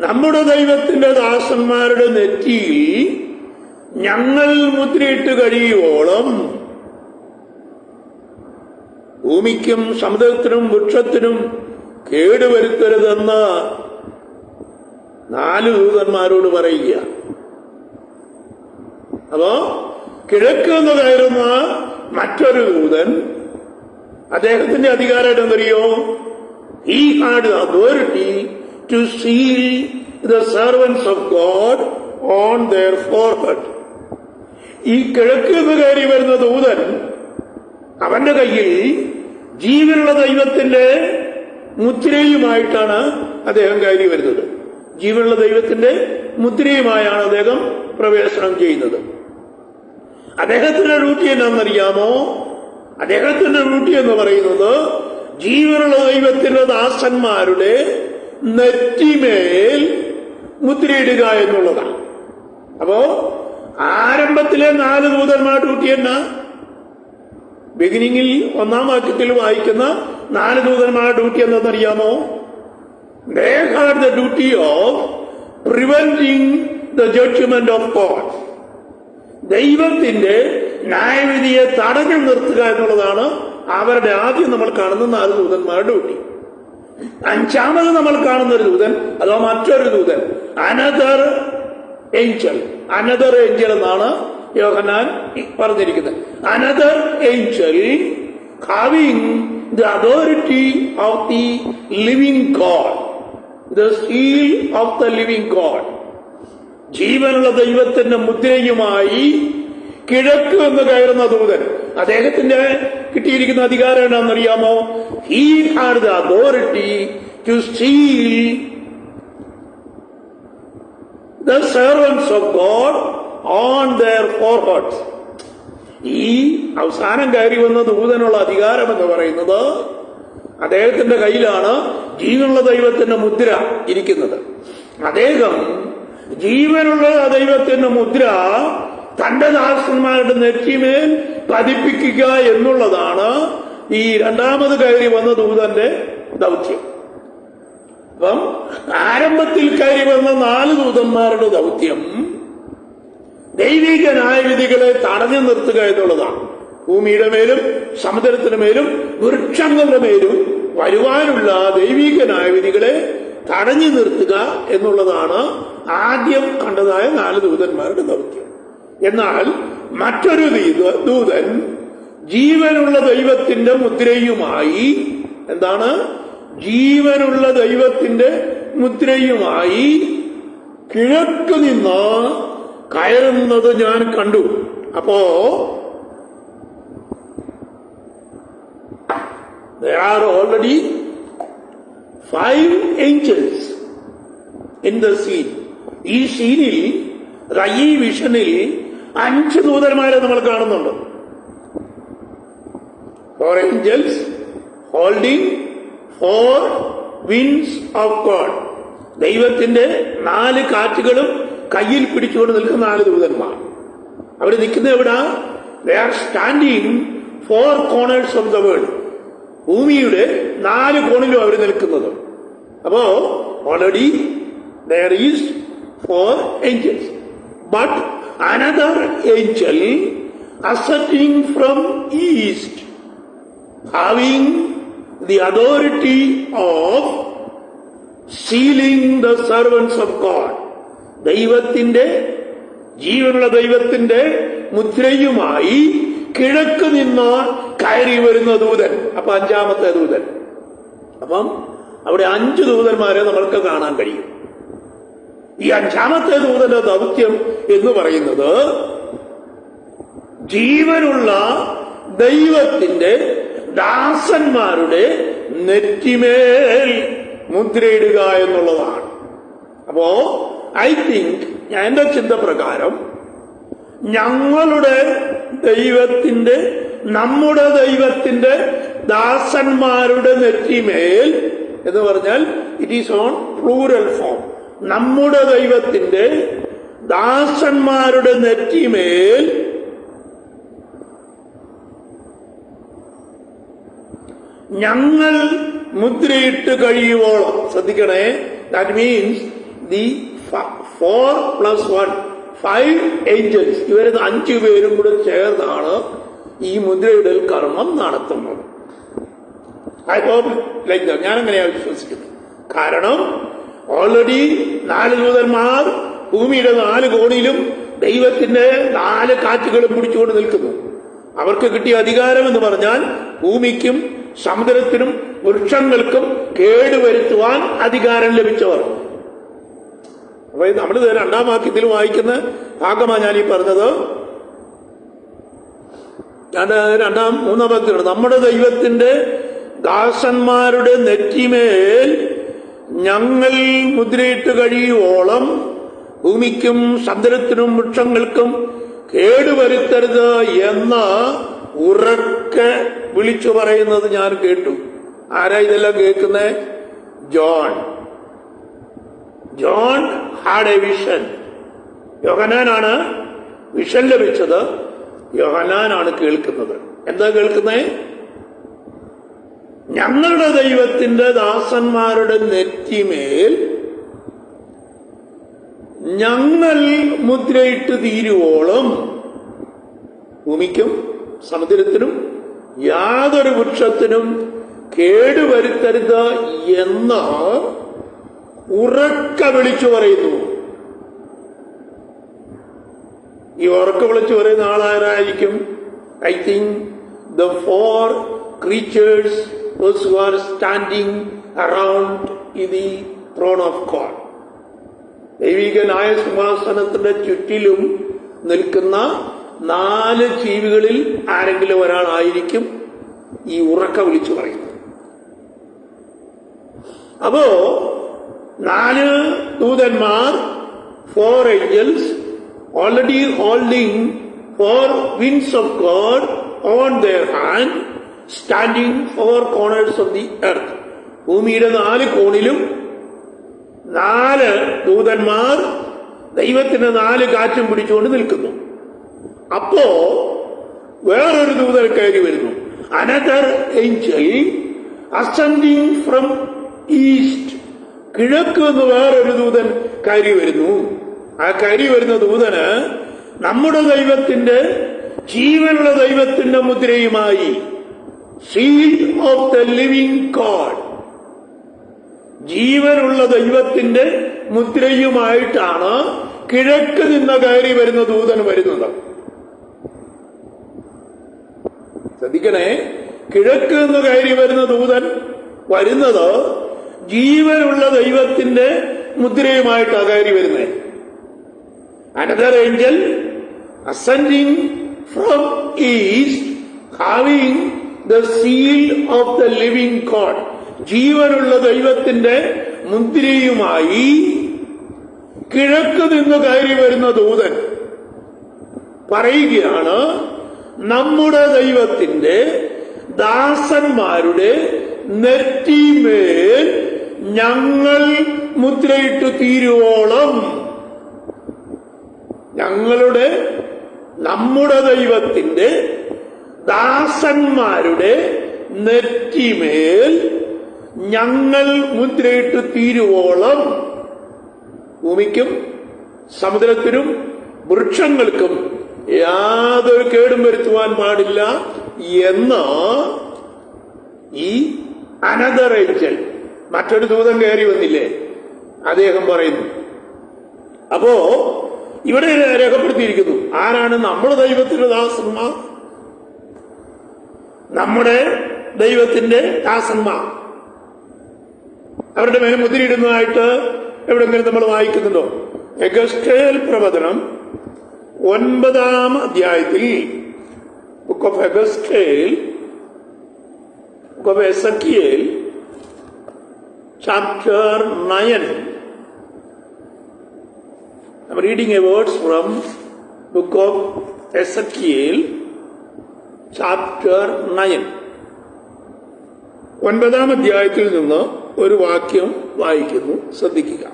നമ്മുടെ ദൈവത്തിന്റെ ദാസന്മാരുടെ നെറ്റിയിൽ ഞങ്ങൾ മുദ്രയിട്ട് കഴിയുവോളം ഭൂമിക്കും സമുദ്രത്തിനും വൃക്ഷത്തിനും കേടുവരുത്തരുതെന്ന് 4 ദൂതന്മാരോട് പറയുക. അപ്പോ കിഴക്ക് എന്ന് കയറുന്ന മറ്റൊരു ദൂതൻ, അദ്ദേഹത്തിന്റെ അധികാരം എന്തറിയോ? He had the authority to seal the servants of God on their forehead. ഈ കിഴക്ക് എന്ന് കയറി വരുന്ന ദൂതൻ, അവന്റെ കയ്യിൽ ജീവനുള്ള ദൈവത്തിന്റെ മുദ്രയുമായിട്ടാണ് അദ്ദേഹം കയറി വരുന്നത്. ജീവനുള്ള ദൈവത്തിന്റെ മുദ്രയുമായാണ് അദ്ദേഹം പ്രവേശനം ചെയ്യുന്നത്. അദ്ദേഹത്തിന്റെ ഡ്യൂട്ടി എന്നാണെന്നറിയാമോ? അദ്ദേഹത്തിന്റെ ഡ്യൂട്ടി എന്ന് പറയുന്നത് ജീവനുള്ള ദൈവത്തിന്റെ ദാസന്മാരുടെ നെറ്റിമേൽ മുദ്രയിടുക എന്നുള്ളതാണ്. അപ്പോ ആരംഭത്തിലെ 4 ദൂതന്മാരുടെ ഡ്യൂട്ടി എന്നാ? ബിഗിനിങ്ങിൽ 1-ാം വാക്യത്തിൽ വായിക്കുന്ന 4 ദൂതന്മാരുടെ ഡ്യൂട്ടി എന്താണെന്നറിയാമോ? They had the duty of preventing the judgment of God. ദൈവത്തിന്റെ ന്യായവിധിയെ തടഞ്ഞു നിർത്തുക എന്നുള്ളതാണ് അവരുടെ ആദ്യം നമ്മൾ കാണുന്ന 4 ദൂതന്മാരുടെ ഡ്യൂട്ടി. 5-ാമത് നമ്മൾ കാണുന്ന ഒരു ദൂതൻ അതോ മറ്റൊരു ദൂതൻ, അനദർ ഏഞ്ചൽ എന്നാണ് യോഹന്നാൻ പറഞ്ഞിരിക്കുന്നത്. Another Angel having the authority of the living God, the seal of the living God. ജീവനുള്ള ദൈവത്തിന്റെ മുദ്രയുമായി കിഴക്ക് എന്ന് കയറുന്ന ദൂതൻ, അദ്ദേഹത്തിന്റെ കിട്ടിയിരിക്കുന്ന അധികാരം എന്താണെന്നറിയാമോ? He had the authority to seal the servants of God on their foreheads. ഈ അവസാനം കയറി വന്ന ദൂതനുള്ള അധികാരം എന്ന് പറയുന്നത് അദ്ദേഹത്തിന്റെ കയ്യിലാണ് ജീവനുള്ള ദൈവത്തിന്റെ മുദ്ര ഇരിക്കുന്നത്. അദ്ദേഹം ജീവനുള്ള ദൈവത്തിന്റെ മുദ്ര തന്റെ ദാസന്മാരുടെ നെറ്റിമേൽ പതിപ്പിക്കുക എന്നുള്ളതാണ് ഈ രണ്ടാമത് കയറി വന്ന ദൂതന്റെ ദൗത്യം. അപ്പം ആരംഭത്തിൽ കയറി വന്ന 4 ദൂതന്മാരുടെ ദൗത്യം ദൈവിക ന്യായവിധികളെ തടഞ്ഞു നിർത്തുക എന്നുള്ളതാണ്. ഭൂമിയുടെ മേലും സമുദ്രത്തിന് മേലും വൃക്ഷങ്ങളുടെ മേലും വരുവാനുള്ള ദൈവിക ന്യായവിധികളെ തടഞ്ഞു നിർത്തുക എന്നുള്ളതാണ് ആദ്യം കണ്ടതായ 4 ദൂതന്മാരുടെ ദൗത്യം. എന്നാൽ മറ്റൊരു ദൂതൻ ജീവനുള്ള ദൈവത്തിന്റെ മുദ്രയുമായി, എന്താണ്? ജീവനുള്ള ദൈവത്തിന്റെ മുദ്രയുമായി കിഴക്ക് നിന്ന് കയറുന്നത് ഞാൻ കണ്ടു. അപ്പോ there are already 5 angels in the scene. ഈ സീനിൽ, ഈ വിഷനിൽ 5 ദൂതന്മാരെ നമ്മൾ കാണുന്നുണ്ട്. 4 angels holding 4 winds of God. ദൈവത്തിന്റെ 4 കാറ്റുകളും കയ്യിൽ പിടിച്ചുകൊണ്ട് നിൽക്കുന്ന 4 ദൂതന്മാർ. അവർ നിൽക്കുന്നത് എവിടാ? They are standing 4 corners of the world. ഭൂമിയുടെ 4 കോണിലും അവർ നിൽക്കുന്നത്. അപ്പോ already there is 4 angels. But another angel ascending from east, having the authority of sealing the servants of God. ദൈവത്തിന്റെ, ജീവനുള്ള ദൈവത്തിന്റെ മുദ്രയുമായി കിഴക്ക് നിന്ന് കയറി വരുന്ന ദൂതൻ. അപ്പൊ 5ാമത്തെ ദൂതൻ. അപ്പം അവിടെ 5 ദൂതന്മാരെ നമ്മൾക്ക് കാണാൻ കഴിയും. ഈ 5ാമത്തെ ദൂതന്റെ ദൗത്യം എന്ന് പറയുന്നത് ജീവനുള്ള ദൈവത്തിന്റെ ദാസന്മാരുടെ നെറ്റിമേൽ മുദ്രയിടുക എന്നുള്ളതാണ്. അപ്പോ ഐ തിങ്ക്, എന്റെ ചിന്ത പ്രകാരം, നമ്മുടെ ദൈവത്തിന്റെ ദാസന്മാരുടെ നെറ്റിമേൽ എന്ന് പറഞ്ഞാൽ it is on plural form. നമ്മുടെ ദൈവത്തിന്റെ ദാസന്മാരുടെ നെറ്റിമേൽ ഞങ്ങൾ മുദ്രയിട്ട് കഴിയുവോളം. ശ്രദ്ധിക്കണേ, ദാറ്റ് മീൻസ് ദി 4 + 1 5 ഏഞ്ചൽസ്, ഇവര് 5 പേരും കൂടെ ചേർന്നാണ് ഈ മുദ്രയിടൽ കർമ്മം നടത്തുന്നത്. I hope like that. ഞാൻ അങ്ങനെയാണ് വിശ്വസിക്കുന്നത്. കാരണം ഓൾറെഡി 4 ദൂതന്മാർ ഭൂമിയുടെ 4 കോണിലും ദൈവത്തിന്റെ 4 കാറ്റുകളും പിടിച്ചുകൊണ്ട് നിൽക്കുന്നു. അവർക്ക് കിട്ടിയ അധികാരം എന്ന് പറഞ്ഞാൽ ഭൂമിക്കും സമുദ്രത്തിനും വൃക്ഷങ്ങൾക്കും കേടുവരുത്തുവാൻ അധികാരം ലഭിച്ചവർ. അപ്പൊ നമ്മളിത് 2ാം വാക്യത്തിൽ വായിക്കുന്ന ഭാഗമാണ് ഞാൻ ഈ പറഞ്ഞത്. 3ാം വാക്യത്തിലാണ് നമ്മുടെ ദൈവത്തിന്റെ ദാസന്മാരുടെ നെറ്റിമേൽ ഞങ്ങൾ മുദ്രയിട്ട് കഴിയുവോളം ഭൂമിക്കും സമുദ്രത്തിനും വൃക്ഷങ്ങൾക്കും കേടുവരുത്തരുത് എന്ന് ഉറക്കെ വിളിച്ചു പറയുന്നത് ഞാൻ കേട്ടു. ആരാ ഇതെല്ലാം കേൾക്കുന്നേ? John had a vision. യോഹന്നാനാണ് വിഷൻ ലഭിച്ചത്. യോഹന്നാനാണ് കേൾക്കുന്നത്. എന്താ കേൾക്കുന്നേ? ഞങ്ങളുടെ ദൈവത്തിന്റെ ദാസന്മാരുടെ നെറ്റിമേൽ ഞങ്ങൾ മുദ്രയിട്ട് തീരുവോളം ഭൂമിക്കും സമുദ്രത്തിനും യാതൊരു വൃക്ഷത്തിനും കേടുവരുത്തരുത് എന്ന് ഉറക്ക വിളിച്ചു പറയുന്നു. ഈ ഉറക്ക വിളിച്ചു പറയുന്ന ആളാരായിരിക്കും? I think the 4 creatures who are standing around the throne of God. ദൈവിക ന്യായ സിംഹാസനത്തിന്റെ ചുറ്റിലും നിൽക്കുന്ന 4 ജീവികളിൽ ആരെങ്കിലും ഒരാളായിരിക്കും ഈ ഉറക്ക വിളിച്ചു പറയുന്നത്. അപ്പോ 4 ദൂതന്മാർ, 4 angels already holding 4 winds of God on their hand, standing 4 corners of the earth. ഭൂമിയുടെ 4 കോണിലും 4 ദൂതന്മാർ ദൈവത്തിന്റെ 4 കാറ്റും പിടിച്ചുകൊണ്ട് നിൽക്കുന്നു. അപ്പോ വേറൊരു ദൂതൻ കയറി വരുന്നു. Another angel ascending from east. കിഴക്ക് നിന്ന് വേറൊരു ദൂതൻ കയറി വരുന്നു. ആ കയറി വരുന്ന ദൂതന് നമ്മുടെ ദൈവത്തിന്റെ, ജീവനുള്ള ദൈവത്തിന്റെ മുദ്രയുമായി, seal of the living God, ജീവനുള്ള ദൈവത്തിന്റെ മുദ്രയുമായിട്ടാണ് കിഴക്ക് നിന്ന് കയറി വരുന്ന ദൂതൻ വരുന്നത്. ശ്രദ്ധിക്കണേ, കിഴക്ക് നിന്ന് കയറി വരുന്ന ദൂതൻ വരുന്നത് ജീവനുള്ള ദൈവത്തിന്റെ മുദ്രയുമായിട്ടാണ് കയറി വരുന്നത്. Another angel ascending from east having the seal of the living God, ജീവനുള്ള ദൈവത്തിന്റെ മുദ്രയുമായി കിഴക്ക് നിന്ന് കയറി വരുന്ന ദൂതൻ പറയുകയാണ്, നമ്മുടെ ദൈവത്തിന്റെ ദാസന്മാരുടെ നെറ്റിമേൽ ഞങ്ങൾ മുദ്രയിട്ട് തീരുവോളം, നമ്മുടെ ദൈവത്തിന്റെ ദാസന്മാരുടെ നെറ്റിമേൽ ഞങ്ങൾ മുദ്രയിട്ട് തീരുവോളം ഭൂമിക്കും സമുദ്രത്തിനും വൃക്ഷങ്ങൾക്കും യാതൊരു കേടും വരുത്തുവാൻ പാടില്ല എന്ന് ഈ അനദർ ഏഞ്ചൽ, മറ്റൊരു ദൂതൻ കയറി വന്നില്ലേ, അദ്ദേഹം പറയുന്നു. അപ്പോ ഇവിടെ രേഖപ്പെടുത്തിയിരിക്കുന്നു, ആരാണ് നമ്മുടെ ദൈവത്തിന്റെ ദാസന്മാർ? നമ്മുടെ ദൈവത്തിന്റെ ദാസന്മാർ അവരുടെ മേലെ മുദ്രയിടുന്നതായിട്ട് എവിടെങ്കിലും നമ്മൾ വായിക്കുന്നുണ്ടോ? എഗസ്കേൽ പ്രവചനം 9-ാം അധ്യായത്തിൽ, book of Ezekiel, book of Ezekiel, chapter 9. I'm reading a words from book of Ezekiel, chapter 9. 9-ാം അധ്യായത്തിൽ നിന്ന് ഒരു വാക്യം വായിക്കുന്നു, ശ്രദ്ധിക്കുക.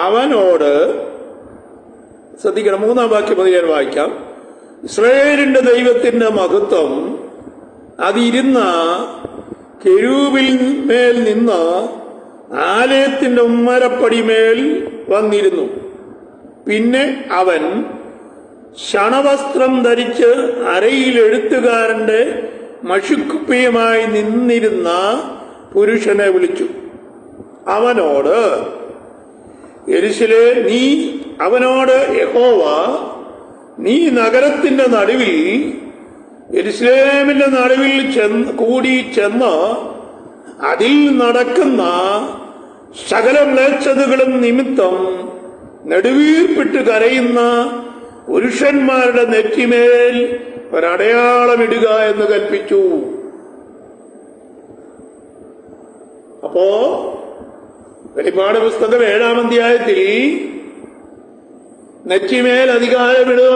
അവനോട്, ശ്രദ്ധിക്കണം, 3-ാം വാക്യം മുതൽ ഞാൻ വായിക്കാം. ഇസ്രായേലിന്റെ ദൈവത്തിന്റെ മഹത്വം അതിരുന്ന കെരൂബിൽ മേൽ നിന്ന് ആലയത്തിന്റെ ഉമ്മരപ്പടിമേൽ വന്നിരുന്നു. പിന്നെ അവൻ ശണവസ്ത്രം ധരിച്ച് അരയിൽ എഴുത്തുകാരന്റെ മഷിക്കുപ്പിയുമായി നിന്നിരുന്ന പുരുഷനെ വിളിച്ചു. അവനോട് യഹോവ, നീ നഗരത്തിന്റെ നടുവിൽ, യെരുശലേമിന്റെ നടുവിൽ കൂടി ചെന്ന് അതിൽ നടക്കുന്ന സകല മ്ലേച്ഛതകളും നിമിത്തം നെടുവീർപ്പിട്ട് കരയുന്ന പുരുഷന്മാരുടെ നെറ്റിമേൽ ഒരടയാളമിടുക എന്ന് കൽപ്പിച്ചു. അപ്പോ വെളിപ്പാട് പുസ്തകം 7-ാം അധ്യായത്തിൽ നെറ്റിമേൽ അധികാരമിടുക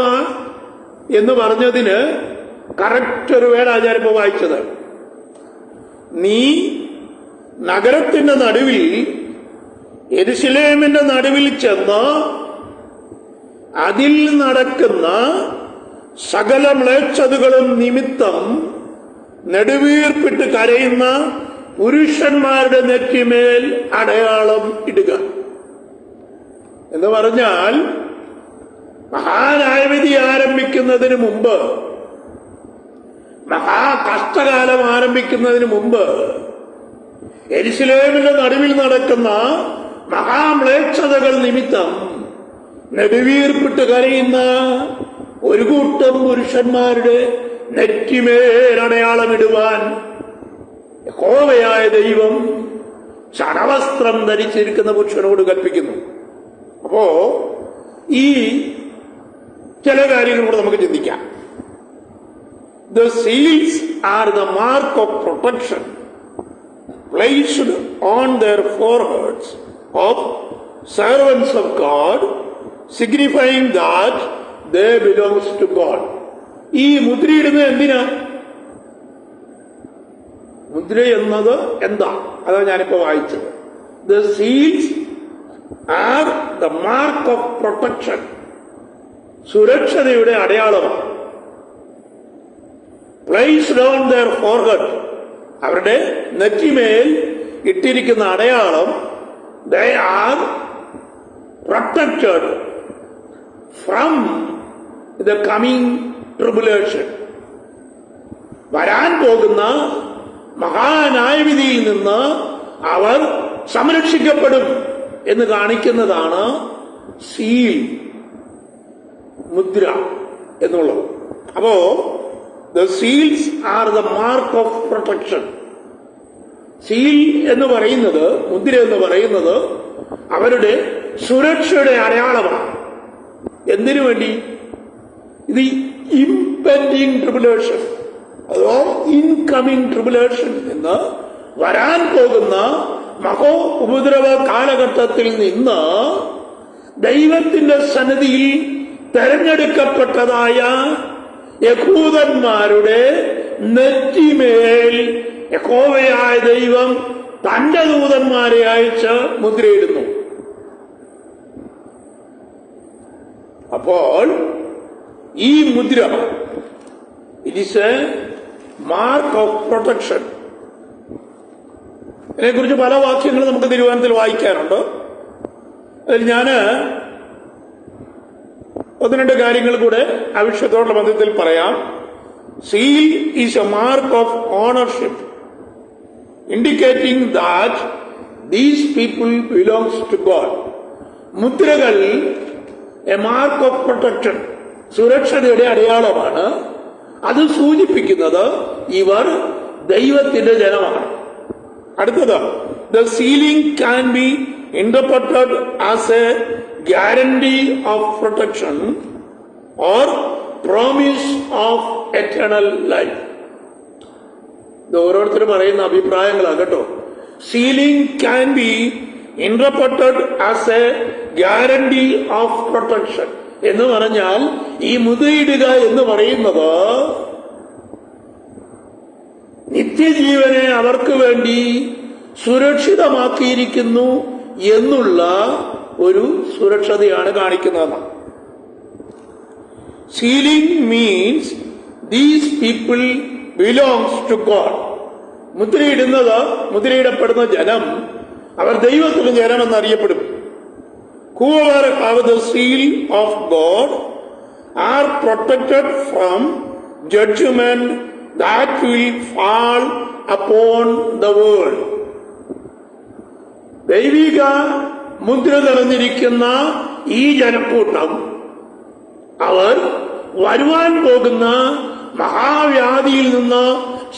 എന്ന് പറഞ്ഞതിന് കറക്റ്റ് ഒരു വേടാചാര്യപ്പോ വായിച്ചത്. നീ നഗരത്തിന്റെ നടുവിൽ, യെരുശലേമിന്റെ നടുവിൽ ചെന്ന് അതിൽ നടക്കുന്ന സകല മ്ലേച്ഛതകളും നിമിത്തം നെടുവീർപ്പിട്ട് കരയുന്ന പുരുഷന്മാരുടെ നെറ്റിമേൽ അടയാളം ഇടുക എന്ന് പറഞ്ഞാൽ, മഹാന്യായവിധി ആരംഭിക്കുന്നതിന് മുമ്പ്, മഹാകഷ്ടകാലം ആരംഭിക്കുന്നതിന് മുമ്പ് യെരുശലേമിന്റെ നടുവിൽ നടക്കുന്ന മഹാമ്ലേച്ഛതകൾ നിമിത്തം നെടുവീർപ്പിട്ട് കരയുന്ന ഒരു കൂട്ടം പുരുഷന്മാരുടെ നെറ്റിമേൽ അടയാളമിടുവാൻ യഹോവയായ ദൈവം ശണവസ്ത്രം ധരിച്ചിരിക്കുന്ന പുരുഷനോട് കൽപ്പിക്കുന്നു. അപ്പോ ഈ ചില കാര്യങ്ങൾ കൂടെ നമുക്ക് ചിന്തിക്കാം. The seals are the mark of protection placed on their foreheads of servants of God, signifying that they belongs to God. ഈ മുദ്രയിടുന്നത് എന്തിനാ? മുദ്ര എന്നത് എന്താ? അതാണ് ഞാനിപ്പോ വായിച്ചത്. The seals are the mark of protection. സുരക്ഷതയുടെ അടയാളമാണ്. Placed on their forehead, അവരുടെ നെറ്റിമേൽ ഇട്ടിരിക്കുന്ന അടയാളം. They are protected from the coming tribulation. വരാൻ പോകുന്ന മഹാന്യായവിധിയിൽ നിന്ന് അവർ സംരക്ഷിക്കപ്പെടും എന്ന് കാണിക്കുന്നതാണ് സീൽ, മുദ്ര എന്നുള്ളത്. അപ്പോ the seals are the mark of protection. Seal എന്ന് പറയുന്നത്, മുദ്ര എന്ന് പറയുന്നത് അവരുടെ സുരക്ഷയുടെ അടയാളമാണ്. എന്തിനു വേണ്ടി? ഇത് ഇംപെൻഡിങ് ട്രിബുലേഷൻ അതോ ഇൻകമിങ് ട്രിബുലേഷൻ എന്ന് വരാൻ പോകുന്ന മഹോ ഉപദ്രവ കാലഘട്ടത്തിൽ നിന്ന് ദൈവത്തിന്റെ സന്നിധിയിൽ തെരഞ്ഞെടുക്കപ്പെട്ടതായ യഹൂദന്മാരുടെ നെറ്റിമേൽ യഹോവയായ ദൈവം തന്റെ ദൂതന്മാരെ അയച്ച് മുദ്രയിടുന്നു. അപ്പോൾ ഈ മുദ്ര, it is a mark of protection. ഇതിനെക്കുറിച്ച് പല വാക്യങ്ങൾ നമുക്ക് തിരുവചനത്തിൽ വായിക്കാനുണ്ട്. അതിൽ ഞാന് ഒന്ന് രണ്ട് കാര്യങ്ങൾ കൂടെ ആ വിഷയത്തോടുള്ള ബന്ധത്തിൽ പറയാം. Seal is a mark of ownership, indicating that these people belongs to God. മുദ്രകൾ എ മാർക്ക് ഓഫ് പ്രൊട്ടക്ഷൻ, സുരക്ഷതയുടെ അടയാളമാണ്. അത് സൂചിപ്പിക്കുന്നത് ഇവർ ദൈവത്തിന്റെ ജനമാണ്. അടുത്തത്, the sealing can be interpreted as a guarantee of protection or promise of eternal life. ഇത് ഓരോരുത്തരും പറയുന്ന അഭിപ്രായങ്ങളാണ് കേട്ടോ. Sealing can be interpreted as a guarantee of protection എന്ന് പറഞ്ഞാൽ ഈ മുദ്രയിടുക എന്ന് പറയുന്നത് നിത്യജീവനെ അവർക്ക് വേണ്ടി സുരക്ഷിതമാക്കിയിരിക്കുന്നു എന്നുള്ള ഒരു സുരക്ഷതയാണ് കാണിക്കുന്നത്. Sealing means these people belongs to God. മുദ്രയിടുന്നത്, മുദ്രയിടപ്പെടുന്ന ജനം അവർ ദൈവത്തിന്റെ ജനം എന്നറിയപ്പെടും. Whoever have the seal of God are protected from judgment that will fall upon the world. ദൈവിക മുദ്ര തെളിഞ്ഞിരിക്കുന്ന ഈ ജനക്കൂട്ടം അവർ വരുവാൻ പോകുന്ന മഹാവ്യാധിയിൽ നിന്ന്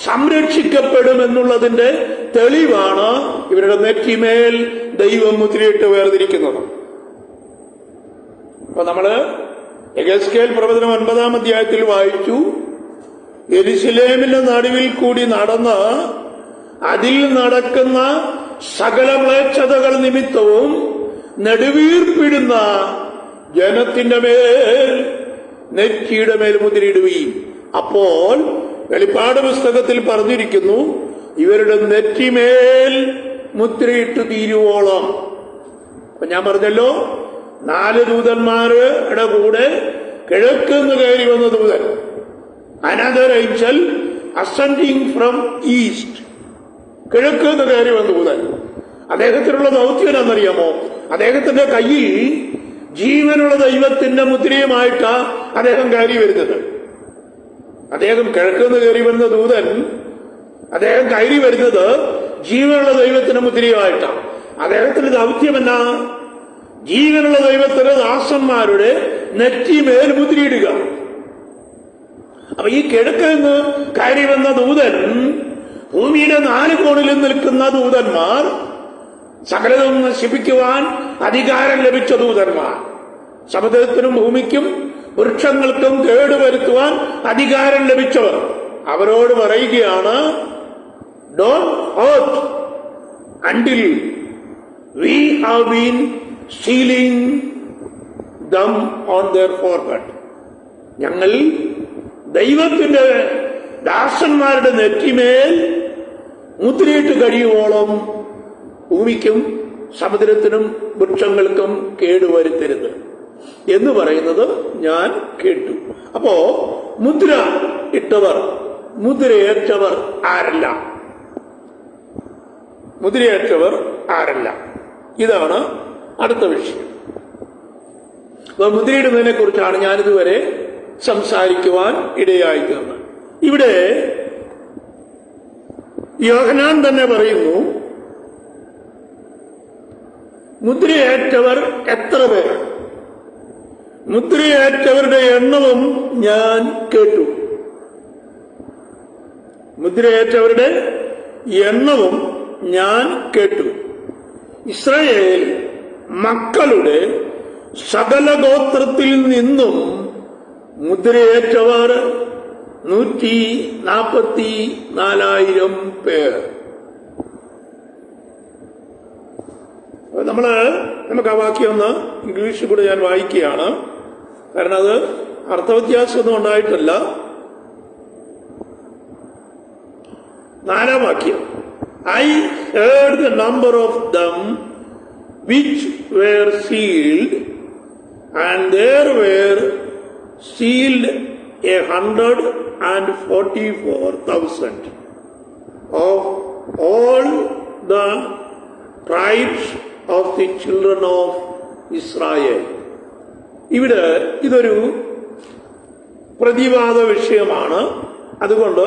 സംരക്ഷിക്കപ്പെടുമെന്നുള്ളതിന്റെ തെളിവാണ് ഇവരുടെ നെറ്റിമേൽ ദൈവം മുദ്രയിട്ട് വേർതിരിക്കുന്നത്. അപ്പൊ നമ്മള് യെഹെസ്കേൽ പ്രവചനം 9-ാം അധ്യായത്തിൽ വായിച്ചു, യെരുശലേമിന്റെ നടുവിൽ കൂടി നടന്ന് അതിൽ നടക്കുന്ന സകല മ്ലേച്ഛതകൾ നിമിത്തവും നെടുവീർപ്പിടുന്ന ജനത്തിന്റെ മേൽ നെറ്റിയുടെ മേൽ മുദ്രയിടുകയും. അപ്പോൾ വെളിപ്പാട് പുസ്തകത്തിൽ പറഞ്ഞിരിക്കുന്നു, ഇവരുടെ നെറ്റിമേൽ മുദ്രയിട്ട് തീരുവോളം. അപ്പൊ ഞാൻ പറഞ്ഞല്ലോ, 4 ദൂതന്മാരുടെ കൂടെ കിഴക്കുന്ന് കയറി വന്ന ദൂതൻ, another angel ascending from east. കിഴക്കുന്ന് കയറി വന്ന ദൂതൻ, അദ്ദേഹത്തിനുള്ള ദൗത്യം എന്നറിയാമോ? അദ്ദേഹത്തിന്റെ കയ്യിൽ ജീവനുള്ള ദൈവത്തിന്റെ മുദ്രയുമായിട്ടാ അദ്ദേഹം കയറി വരുന്നത്. അദ്ദേഹം കിഴക്കുന്ന് കയറി വരുന്ന ദൂതൻ, അദ്ദേഹം കയറി വരുന്നത് ജീവനുള്ള ദൈവത്തിന്റെ മുദ്രയുമായിട്ടാണ്. അദ്ദേഹത്തിന്റെ ദൗത്യം എന്നാ? ജീവനുള്ള ദൈവത്തിന്റെ ദാസന്മാരുടെ നെറ്റിമേൽ മുദ്രയിടുക. അപ്പൊ ഈ കിഴക്ക് നിന്ന് കയറി വന്ന ദൂതൻ, ഭൂമിയുടെ 4 കോണിലും നിൽക്കുന്ന ദൂതന്മാർ, സകലതും നശിപ്പിക്കുവാൻ അധികാരം ലഭിച്ച ദൂതന്മാർ, സമുദ്രത്തിനും ഭൂമിക്കും വൃക്ഷങ്ങൾക്കും കേടുവരുത്തുവാൻ അധികാരം ലഭിച്ചവർ അവരോട് പറയുകയാണ്, don't hurt until we have been sealing them on their forehead. ഞങ്ങൾ ദൈവത്തിന്റെ ദാസന്മാരുടെ നെറ്റിമേൽ മുദ്രയിട്ട് കഴിയുവോളം ഭൂമിക്കും സമുദ്രത്തിനും വൃക്ഷങ്ങൾക്കും കേടുവരുത്തരുത് എന്ന് പറയുന്നത് ഞാൻ കേട്ടു. അപ്പോ മുദ്ര ഇട്ടവർ, മുദ്രയേറ്റവർ ആരല്ല? മുദ്രയേറ്റവർ ആരല്ല? ഇതാണ് അടുത്ത വിഷയം. അപ്പൊ മുദ്രയിടുന്നതിനെ കുറിച്ചാണ് ഞാനിതുവരെ സംസാരിക്കുവാൻ ഇടയായിത്തീർന്നത്. ഇവിടെ യോഹന്നാൻ തന്നെ പറയുന്നു, മുദ്രയേറ്റവർ എത്ര പേർ? മുദ്രയേറ്റവരുടെ എണ്ണവും ഞാൻ കേട്ടു. മുദ്രയേറ്റവരുടെ എണ്ണവും ഞാൻ കേട്ടു. ഇസ്രായേൽ മക്കളുടെ സകല ഗോത്രത്തിൽ നിന്നും മുദ്രയേറ്റവർ 144,000 പേർ. നമുക്ക് ആ വാക്യം ഒന്ന് ഇംഗ്ലീഷിൽ കൂടെ ഞാൻ വായിക്കുകയാണ്. കാരണം അത് അർത്ഥവ്യത്യാസമൊന്നും ഉണ്ടായിട്ടല്ല. 4-ാം വാക്യം, I heard the number of them which were sealed, and there were sealed 144,000 of all the tribes of the children of Israel. ഇവിടെ ഇതൊരു പ്രതിവാദ വിഷയമാണ്. അതുകൊണ്ട്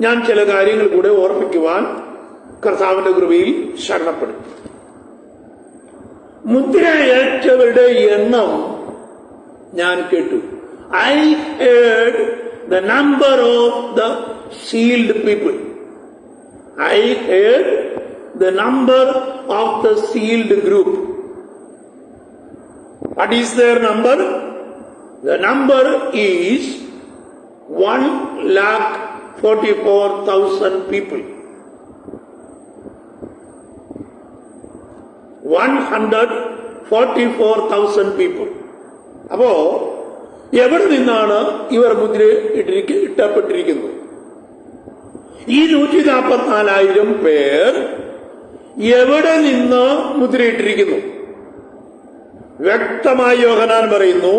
ഞാൻ ചില കാര്യങ്ങൾ കൂടെ ഓർമ്മിക്കുവാൻ കർത്താവിന്റെ കൃപയിൽ ശരണപ്പെടും. മുദ്രയേറ്റവരുടെ എണ്ണം ഞാൻ കേട്ടു. I heard the number of the sealed people. I heard the number of the sealed group. What is their number? The number is 144,000 people. 144,000 people. അപ്പോ എവിടെ നിന്നാണ് ഇവർ മുദ്ര ഇട്ടപ്പെട്ടിരിക്കുന്നത്? ഈ 144,000 പേർ എവിടെ നിന്ന് മുദ്രയിട്ടിരിക്കുന്നു? വ്യക്തമായി യോഹന്നാൻ പറയുന്നു,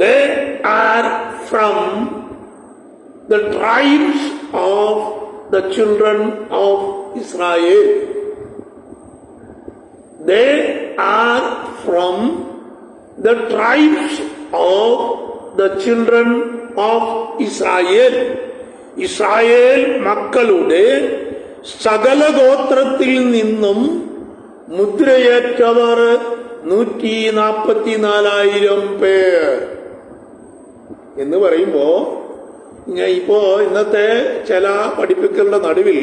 they are from the tribes of the children of Israel. They are from the tribes of the children of Israel. Israel മക്കളുടെ സകല ഗോത്രത്തിൽ നിന്നും മുദ്രയേറ്റവർ 144,000 പേർ എന്ന് പറയുമ്പോ ഇന്നത്തെ ചില പഠിപ്പിക്കലുടെ നടുവിൽ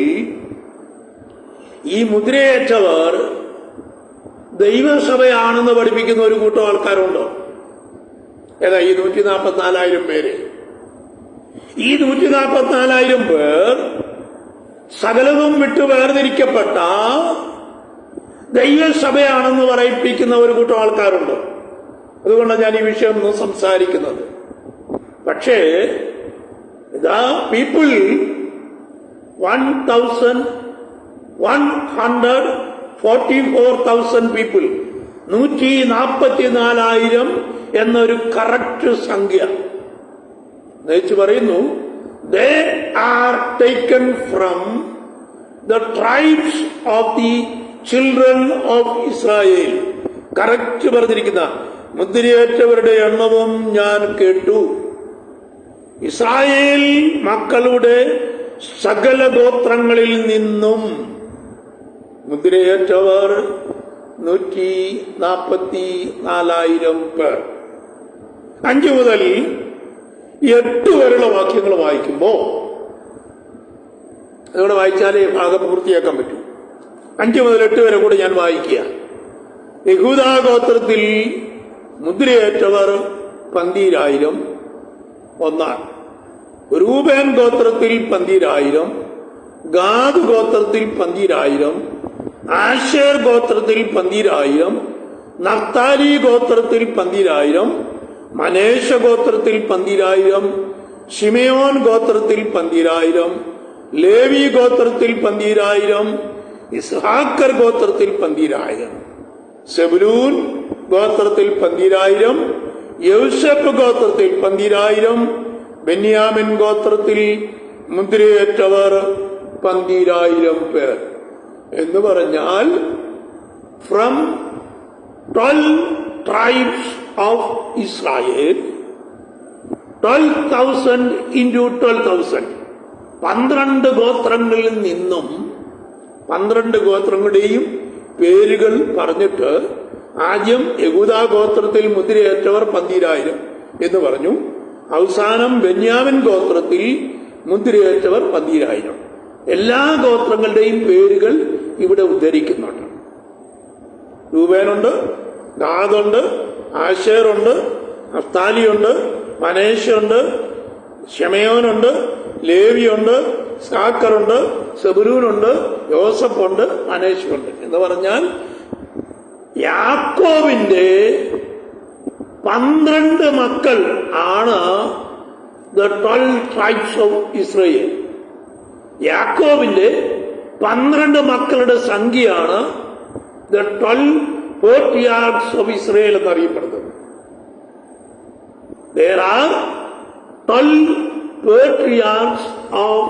ഈ മുദ്രയേറ്റവർ ദൈവസഭയാണെന്ന് പഠിപ്പിക്കുന്ന ഒരു കൂട്ടം ആൾക്കാരുണ്ടോ? ഏതാ ഈ 144,000 പേര്? ഈ 144,000 പേർ സകലവും വിട്ടു വേർതിരിക്കപ്പെട്ട ദൈവസഭയാണെന്ന് പറയിപ്പിക്കുന്ന ഒരു കൂട്ടം ആൾക്കാരുണ്ട്. അതുകൊണ്ടാണ് ഞാൻ ഈ വിഷയം ഒന്ന് സംസാരിക്കുന്നത്. പക്ഷേ പീപ്പിൾ 144,000 പീപ്പിൾ, 144,000 എന്നൊരു കറക്റ്റ് സംഖ്യ നയിച്ചു പറയുന്നു. They are taken from the tribes of the children of Israel. Correct പറഞ്ഞിരിക്കുന്ന മുദ്രയേറ്റവരുടെ എണ്ണവും ഞാൻ കേട്ടു. ഇസ്രായേൽ മക്കളുടെ സകല ഗോത്രങ്ങളിൽ നിന്നും മുദ്രയേറ്റവർ 144,000 പേർ. 5 മുതൽ 8 വരെയുള്ള വാക്യങ്ങൾ വായിക്കുമ്പോ അതുകൂടെ വായിച്ചാലേ ഭാഗം പൂർത്തിയാക്കാൻ പറ്റൂ. 5 മുതൽ 8 വരെ കൂടെ ഞാൻ വായിക്കുക. യഹൂദാ ഗോത്രത്തിൽ മുദ്രയേറ്റവർ 12,000 ഒന്നാണ്. രൂബേൻ ഗോത്രത്തിൽ 12,000, ഗാദ് ഗോത്രത്തിൽ 12,000, ആശേർ ഗോത്രത്തിൽ 12,000, നഫ്താലി ഗോത്രത്തിൽ 12,000, മനേശ ഗോത്രത്തിൽ 12,000, ശിമയോൻ ഗോത്രത്തിൽ 12,000, ലേവി ഗോത്രത്തിൽ 12,000, ഇസ്ഹാക്കർ ഗോത്രത്തിൽ 12,000, സെബുലൂൻ ഗോത്രത്തിൽ 12,000, യൗസഫ് ഗോത്രത്തിൽ 12,000, ബെന്യാമിൻ ഗോത്രത്തിൽ മുദ്രയേറ്റവർ 12,000 പേർ. എന്ന് പറഞ്ഞാൽ from 12 tribes of Israel, 12,000 into 12,000, 12 ഗോത്രങ്ങളിൽ നിന്നും 12 ഗോത്രങ്ങളുടെയും പേരുകൾ പറഞ്ഞിട്ട് ആദ്യം യഹൂദാ ഗോത്രത്തിൽ മുദ്രയേറ്റവർ 12,000 എന്ന് പറഞ്ഞു. അവസാനം ബെന്യാമിൻ ഗോത്രത്തിൽ മുദ്രയേറ്റവർ 12,000. എല്ലാ ഗോത്രങ്ങളുടെയും പേരുകൾ ഇവിടെ ഉദ്ധരിക്കുന്നുണ്ട്. രൂബേനുണ്ട്, ഗാദുണ്ട്, ആശേറുണ്ട്, നഫ്താലിയുണ്ട്, മനേശയുണ്ട്, ശിമയോനുണ്ട്, ലേവിയുണ്ട്, ഇസ്ഹാക്കറുണ്ട്, സെബുലൂനുണ്ട്, യോസഫുണ്ട്, മനേശയുണ്ട്. എന്ന് പറഞ്ഞാൽ യാക്കോബിന്റെ 12 മക്കൾ ആണ് ദ 12 tribes ഓഫ് ഇസ്രയേൽ. യാക്കോബിന്റെ 12 മക്കളുടെ സംഖ്യയാണ് ദ 12 patriarchs ഓഫ് ഇസ്രയേൽ എന്നറിയപ്പെടുന്നത്. There are 12 patriarchs of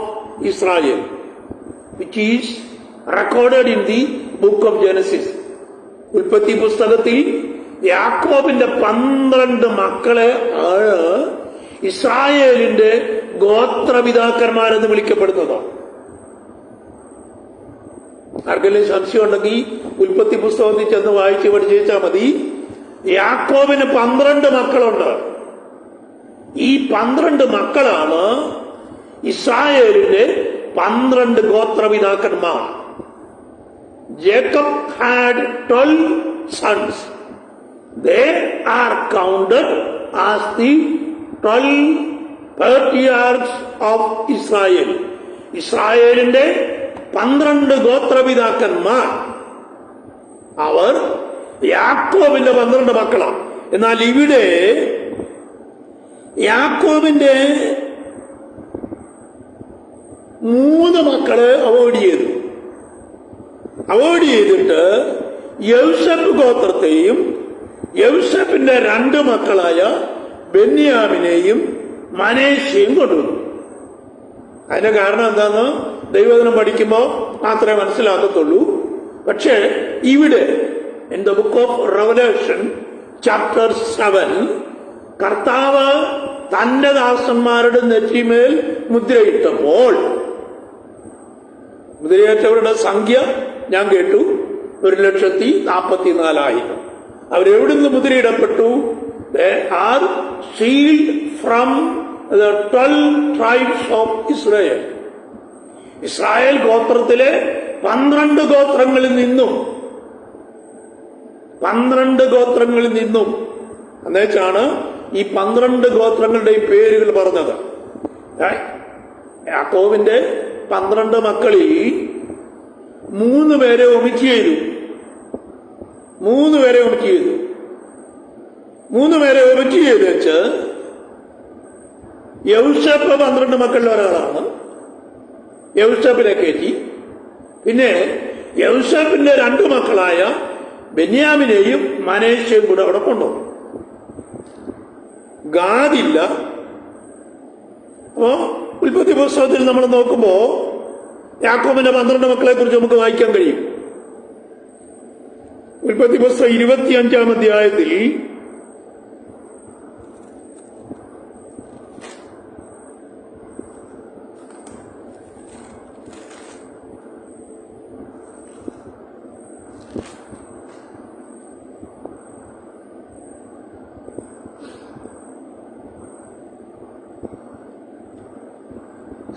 Israel, which is recorded in the book of Genesis. ഉൽപ്പത്തി പുസ്തകത്തിൽ യാക്കോബിന്റെ 12 മക്കളെ ആണ് ഇസ്രായേലിന്റെ ഗോത്രപിതാക്കന്മാരെന്ന് വിളിക്കപ്പെടുന്നത്. ആർക്കെങ്കിലും സംശയം ഉണ്ടെങ്കിൽ ഉൽപ്പത്തി പുസ്തകത്തിൽ ചെന്ന് വായിച്ച് പഠിച്ചാൽ മതി. യാക്കോബിന് 12 മക്കളുണ്ട്. ഈ 12 മക്കളാണ് ഇസ്രായേലിന്റെ 12 ഗോത്രപിതാക്കന്മാർ. Jacob had 12 sons. They are counted as the 12 patriarchs of Israel. ഇസ്രായേലിന്റെ 12 ഗോത്രപിതാക്കന്മാർ അവർ യാക്കോബിന്റെ 12 മക്കളാണ്. എന്നാൽ ഇവിടെ യാക്കോബിന്റെ 3 മക്കളെ അവോയ്ഡ് ചെയ്തിട്ട് യൗസഫ് ഗോത്രത്തെയും യൗസഫിന്റെ 2 മക്കളായ ബെന്യാമിനെയും മനേശയും കൊണ്ടുവന്നു. അതിന്റെ കാരണം എന്താന്ന് ദൈവവചനം പഠിക്കുമ്പോൾ മാത്രമേ മനസ്സിലാക്കത്തുള്ളൂ. പക്ഷേ ഇവിടെ in the book of revelation chapter 7 കർത്താവ് തന്റെ ദാസന്മാരുടെ നെറ്റിമേൽ മുദ്രയിട്ടപ്പോൾ മുദ്രയേറ്റവരുടെ സംഖ്യ ഞാൻ കേട്ടു 1,44,000. അവരെവിടുന്ന് മുദ്രയിടപ്പെട്ടു? They are sealed from the 12 tribes of Israel. ഇസ്രായേൽ ഗോത്രത്തിലെ 12 ഗോത്രങ്ങളിൽ നിന്നും എന്നുവെച്ചാണ് ഈ 12 ഗോത്രങ്ങളുടെ പേരുകൾ പറഞ്ഞത്. യാക്കോബിന്റെ 12 മക്കളിൽ 3 പേരെ ഒമിറ്റ് ചെയ്തു. 3 പേരെ ഒമിറ്റ് ചെയ്ത് വെച്ച് യൗസഫ് 12 മക്കളിൽ ഒരാളാണ്. യൗസഫിനെ കയറ്റി. പിന്നെ യൗസഫിന്റെ 2 മക്കളായ ബെന്യാമിനെയും മനേശയും കൂടെ അവിടെ കൊണ്ടുവന്നു. ഗാദില്ല. അപ്പോ ഉൽപ്പത്തി പുസ്തകത്തിൽ നമ്മൾ നോക്കുമ്പോ യാക്കോബിന്റെ 12 മക്കളെ കുറിച്ച് നമുക്ക് വായിക്കാൻ കഴിയും. ഉൽപ്പത്തി പുസ്തകം 25-ാം അധ്യായത്തിൽ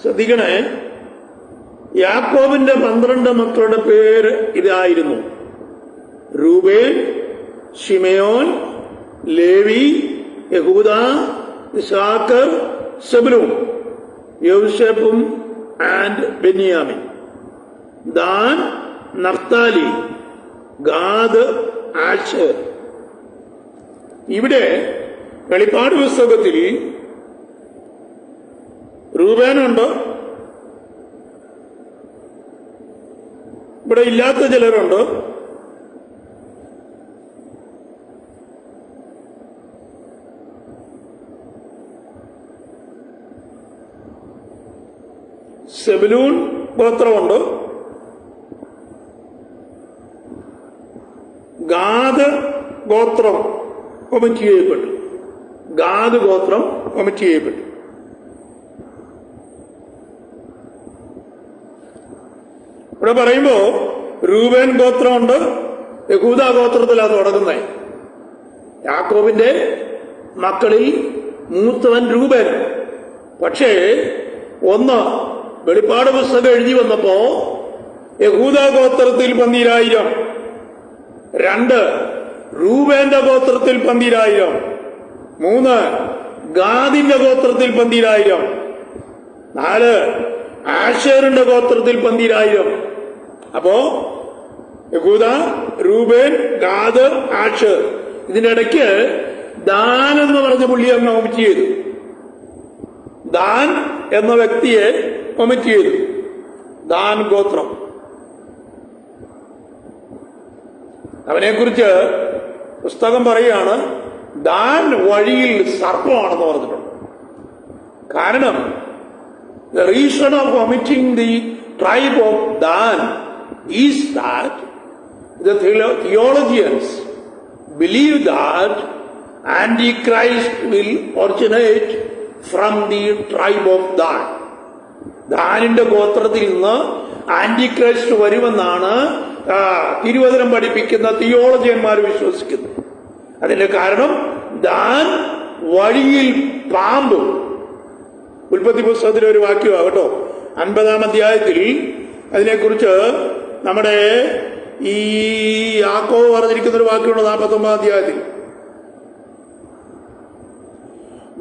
ശ്രദ്ധിക്കണേ, യാക്കോബിന്റെ 12 മക്കളുടെ പേര് ഇതായിരുന്നു: രൂബേൻ, ശിമയോൻ, ലേവി, യഹൂദ, ഇസ്സാക്കർ, സെബൂലൂൻ, യോസേഫും ആൻഡ് ബെന്യാമിൻ. ദാൻ, നഫ്താലി, ഗാദ്, ആശേർ. ഇവിടെ വെളിപ്പാട് പുസ്തകത്തിൽ റൂബേനുണ്ട്, ഇവിടെ ഇല്ലാത്ത ചിലരുണ്ട്. സെബൂലൂൻ ഗോത്രമുണ്ട്, ഗാദ് ഗോത്രം ഒമിറ്റ് ചെയ്യപ്പെട്ടു. ഗാദ് ഗോത്രം ഒമിറ്റ് ചെയ്യപ്പെട്ടു. ഇവിടെ പറയുമ്പോ റൂബേൻ ഗോത്രമുണ്ട്, യഹൂദ ഗോത്രത്തിലാണ് തുടങ്ങുന്നത്. യാക്കോബിന്റെ മക്കളിൽ മൂത്തവൻ രൂബേൻ. പക്ഷേ ഒന്ന് വെളിപ്പാട് പുസ്തകം എഴുതി വന്നപ്പോ യഹൂദ ഗോത്രത്തിൽ 12,000, 2 റൂബേന്റെ ഗോത്രത്തിൽ 12,000, 3 ഗാദിന്റെ ഗോത്രത്തിൽ 12,000, 4 ആശേറിന്റെ ഗോത്രത്തിൽ 12,000. അപ്പോ യഹൂദ, റൂബേൻ, ഗാദ്, ആശേർ. ഇതിനിടയ്ക്ക് ദാൻ എന്ന് പറഞ്ഞ പുള്ളി അങ്ങ് ഒമിറ്റ് ചെയ്തു. ദാൻ എന്ന വ്യക്തിയെ ഒമിറ്റ് ചെയ്തു. ദാൻ ഗോത്രം. അവനെക്കുറിച്ച് പുസ്തകം പറയുകയാണ്, ദാൻ വഴിയിൽ സർപ്പമാണെന്ന് പറഞ്ഞിട്ടുണ്ട്. കാരണം the reason of omitting the tribe of Dan is that the theologians believe that Antichrist will originate from the tribe of Dan. ദാനിന്റെ ഗോത്രത്തിൽ നിന്ന് ആന്റിക്രൈസ്റ്റ് വരുമെന്നാണ് തിരുവചനം പഠിപ്പിക്കുന്ന തിയോളജിയന്മാർ വിശ്വസിക്കുന്നത്. അതിന്റെ കാരണം ദാൻ വഴിയിൽ പാമ്പ്. ഉൽപ്പത്തി പുസ്തകത്തിലെ ഒരു വാക്യമാണ് കേട്ടോ, 50-ാം അധ്യായത്തിൽ അതിനെക്കുറിച്ച് നമ്മുടെ ഈ യാക്കോബ് പറഞ്ഞിരിക്കുന്ന ഒരു വാക്യമുണ്ട് 49-ാം അധ്യായത്തിൽ.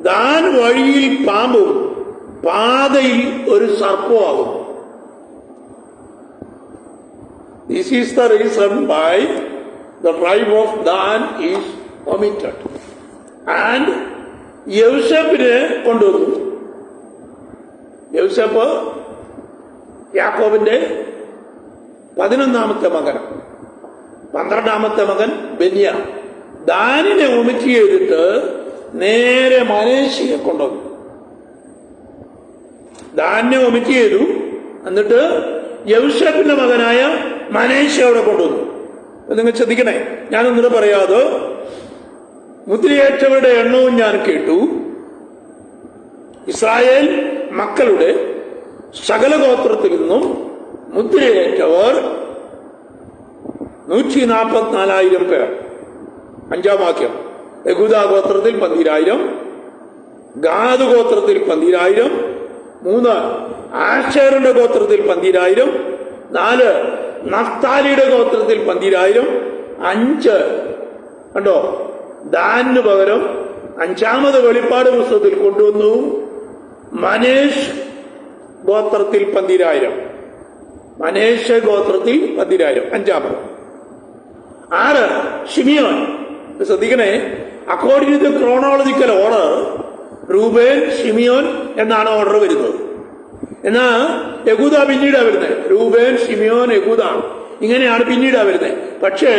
ദാൻ വഴിയിൽ പാമ്പും പാതയിൽ ഒരു സർപ്പമാകും. This is the reason why the tribe of Dan is omitted. And യോസേഫിനെ കൊണ്ടുവന്നു. യോസേഫ് യാക്കോബിന്റെ 11-ാമത്തെ മകൻ, 12-ാമത്തെ മകൻ ബെന്യാ. ദാനിനെ ഒമിറ്റ് ചെയ്തിട്ട് നേരെ മനേശയെ കൊണ്ടുവന്നു. ദാനിനെ ഒമിറ്റ് ചെയ്തു, എന്നിട്ട് യോസേഫിന്റെ മകനായ മനേശ അവിടെ കൊണ്ടുവന്നു. നിങ്ങൾ ശ്രദ്ധിക്കണേ, ഞാനൊന്നിട്ട് പറയാതെ മുദ്രയേറ്റവരുടെ എണ്ണവും ഞാൻ കേട്ടു. ഇസ്രായേൽ മക്കളുടെ സകല ഗോത്രത്തിൽ നിന്നും മുദ്രയേറ്റവർ 144,000 പേർ. 5-ാം വാക്യം. യഹൂദ ഗോത്രത്തിൽ 12,000, ഗാദ് ഗോത്രത്തിൽ 12,000, 3 ആശേറിന്റെ ഗോത്രത്തിൽ 12,000, 4 നഫ്താലിയുടെ ഗോത്രത്തിൽ 12,000, 5 കണ്ടോ ദാനിന് പകരം 5-ാമത് വെളിപ്പാട് പുസ്തകത്തിൽ കൊണ്ടുവന്നു മനേഷ് ഗോത്രത്തിൽ 12,000. മനേഷ് ഗോത്രത്തിൽ 12,000, 5-ാമത്. 6 ഷിമിയോൻ. ശ്രദ്ധിക്കണേ, according to the chronological order Reuben, Simeon എന്നാണ് ഓർഡർ വരുന്നത്. എന്നാ യഹൂദ പിന്നീടാ വരുന്നത്. റൂബേൻ, ഷിമിയോൻ, യഹൂദ ഇങ്ങനെയാണ് പിന്നീടാ വരുന്നത്. പക്ഷേ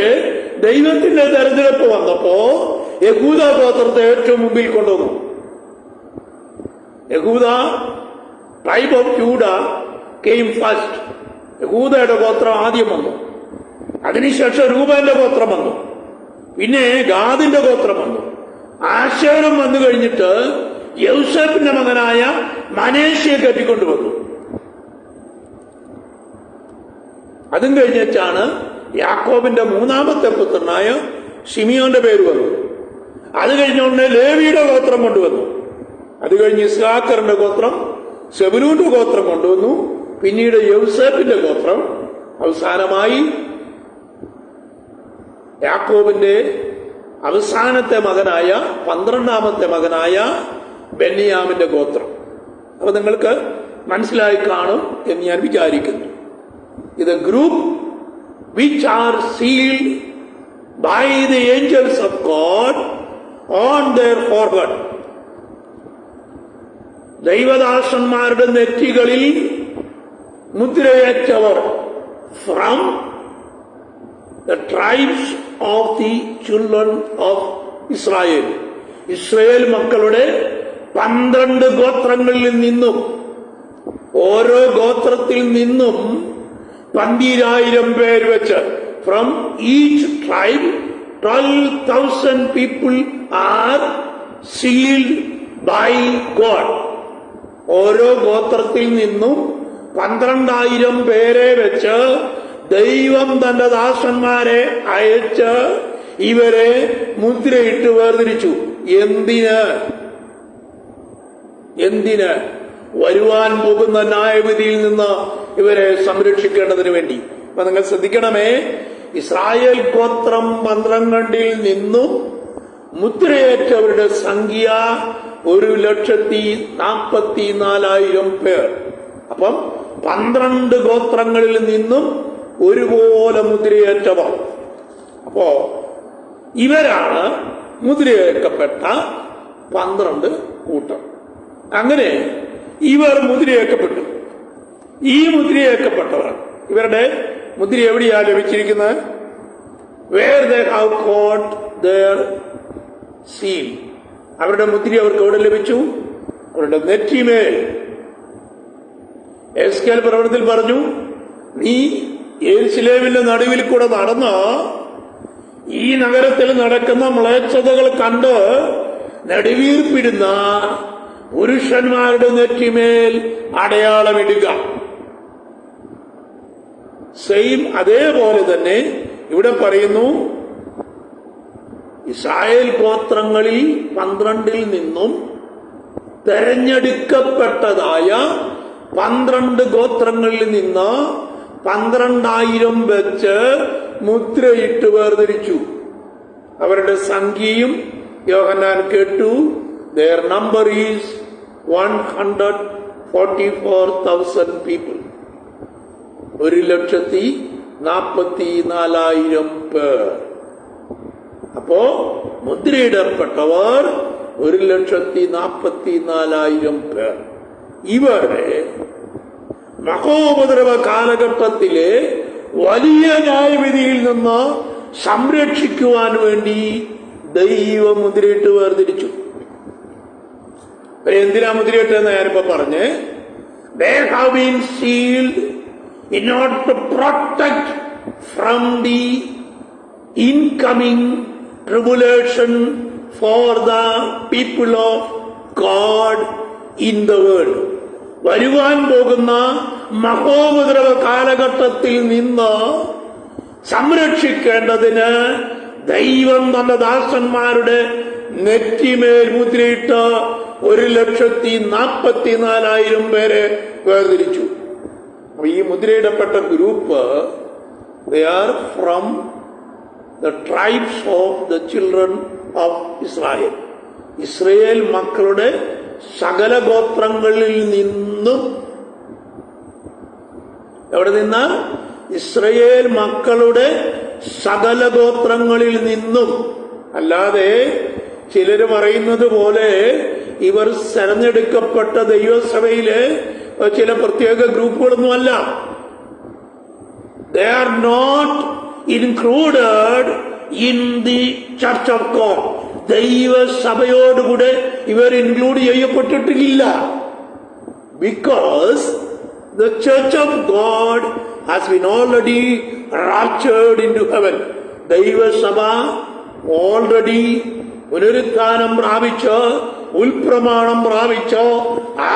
ദൈവത്തിന്റെ തെരഞ്ഞെടുപ്പ് വന്നപ്പോ യഹൂദ ഗോത്രത്തെ ഏറ്റവും മുമ്പിൽ കൊണ്ടുവന്നു. യഹൂദ, ട്രൈബ് ഓഫ് യൂഡ കെയിം ഫസ്റ്റ്. യഹൂദയുടെ ഗോത്രം ആദ്യം വന്നു. അതിനുശേഷം രൂബേന്റെ ഗോത്രം വന്നു. പിന്നെ ഗാദിന്റെ ഗോത്രം വന്നു. ആശേറും വന്നു കഴിഞ്ഞിട്ട് യോസേഫിന്റെ മകനായ മനേശയെ കെട്ടിക്കൊണ്ടുവന്നു. അതും കഴിഞ്ഞിട്ടാണ് യാക്കോബിന്റെ 3-ാമത്തെ പുത്രനായ ഷിമിയോന്റെ പേര് വന്നു. അത് കഴിഞ്ഞുകൊണ്ട് ലേവിയുടെ ഗോത്രം കൊണ്ടുവന്നു. അത് കഴിഞ്ഞ് ഇസ്സാക്കറിന്റെ ഗോത്രം, സെബൂലൂന്റെ ഗോത്രം കൊണ്ടുവന്നു. പിന്നീട് യോസേഫിന്റെ ഗോത്രം, അവസാനമായി യാക്കോബിന്റെ അവസാനത്തെ മകനായ 12ാമത്തെ മകനായ ബെന്യാമിന്റെ ഗോത്രം. അപ്പൊ നിങ്ങൾക്ക് മനസ്സിലായി കാണും എന്ന് ഞാൻ വിചാരിക്കുന്നു. ഇത് group which are sealed by the angels of God on their forehead. ദൈവദാസന്മാരുടെ നെറ്റികളിൽ മുദ്രയേറ്റവർ from the tribes of the children of Israel. Israel മക്കളുടെ 12 ഗോത്രങ്ങളിൽ നിന്നും, ഓരോ ഗോത്രത്തിൽ നിന്നും 12,000 പേർ വെച്ച്, from each tribe 12,000 people are sealed by God. ഓരോ ഗോത്രത്തിൽ നിന്നും 12,000 പേരെ വെച്ച് ദൈവം തന്റെ ദാസന്മാരെ അയച്ച് ഇവരെ മുദ്രയിട്ട് വേർതിരിച്ചു. എന്തിന്? വരുവാൻ പോകുന്ന ന്യായവിധിയിൽ നിന്ന് ഇവരെ സംരക്ഷിക്കേണ്ടതിന് വേണ്ടി. അപ്പൊ നിങ്ങൾ ശ്രദ്ധിക്കണമേ, ഇസ്രായേൽ ഗോത്രം 12 നിന്നും മുദ്രയേറ്റവരുടെ സംഖ്യ 1,44,000 പേർ. അപ്പം 12 ഗോത്രങ്ങളിൽ നിന്നും ഒരുപോലെ മുദ്രയേറ്റവർ. അപ്പോ ഇവരാണ് മുദ്രയേക്കപ്പെട്ട 12 കൂട്ടർ. അങ്ങനെ ഇവർ മുദ്രയേക്കപ്പെട്ടു. ഈ മുദ്രയേക്കപ്പെട്ടവർ, ഇവരുടെ മുദ്ര എവിടെയാ ലഭിച്ചിരിക്കുന്നത്? Where they have got their seal. അവരുടെ മുദ്ര അവർക്ക് എവിടെ ലഭിച്ചു? അവരുടെ നെറ്റിമേൽ. എസ്കേൽ പ്രവചനത്തിൽ പറഞ്ഞു, നീ യെരൂശലേമിന്റെ നടുവിൽ കൂടെ നടന്ന് ഈ നഗരത്തിൽ നടക്കുന്ന മ്ലേച്ഛതകൾ കണ്ട് നെടുവീർപ്പിടുന്ന പുരുഷന്മാരുടെ നെറ്റിമേൽ അടയാളമിടുക. സെയിം അതേപോലെ തന്നെ ഇവിടെ പറയുന്നു, ഇസ്രായേൽ ഗോത്രങ്ങളിൽ 12 നിന്നും തെരഞ്ഞെടുക്കപ്പെട്ടതായ 12 ഗോത്രങ്ങളിൽ നിന്ന് 12,000 വെച്ച് മുദ്രയിട്ട് വേർതിരിച്ചു. അവരുടെ സംഖ്യയും യോഹന്നാൻ കേട്ടു. Their number is 144,000 people. 1,44,000 പേർ. അപ്പോ മുദ്രയിടപ്പെട്ടവർ 1,44,000 പേർ. ഇവരെ മഹോപദ്രവ കാലഘട്ടത്തിലെ വലിയ ന്യായവിധിയിൽ നിന്ന് സംരക്ഷിക്കുവാൻ വേണ്ടി ദൈവം മുദ്രയിട്ട് വേർതിരിച്ചു. എന്തിനാ മുദ്രയിട്ടെന്ന് ഞാനിപ്പോ പറഞ്ഞ്, they have been sealed in order to protect from the incoming tribulation for the people of God in the world. വരുവാൻ പോകുന്ന മഹോപദ്രവ കാലഘട്ടത്തിൽ നിന്ന് സംരക്ഷിക്കേണ്ടതിന് ദൈവം തന്റെ ദാസന്മാരുടെ നെറ്റിമേൽ മുദ്രയിട്ട് 1,44,000 പേരെ വേർതിരിച്ചു. അപ്പൊ ഈ മുദ്രയിടപ്പെട്ട group, they are from the tribes of the children of Israel. Israel മക്കളുടെ സകല ഗോത്രങ്ങളിൽ നിന്നും. എവിടെ നിന്ന്? ഇസ്രായേൽ മക്കളുടെ സകല ഗോത്രങ്ങളിൽ നിന്നും. അല്ലാതെ ചിലര് പറയുന്നത് പോലെ ഇവർ തെരഞ്ഞെടുക്കപ്പെട്ട ദൈവസഭയിലെ ചില പ്രത്യേക ഗ്രൂപ്പുകളൊന്നുമല്ല. They are not included in the church of God. ദൈവസഭയോടുകൂടെ ഇവർ ഇൻക്ലൂഡ് ചെയ്യപ്പെട്ടിട്ടില്ല. Because the church of God has been already raptured into heaven. ദൈവസഭ ഓൾറെഡി പുനരുത്ഥാനം പ്രാപിച്ച്, ഉൽപ്രമാണം പ്രാപിച്ച്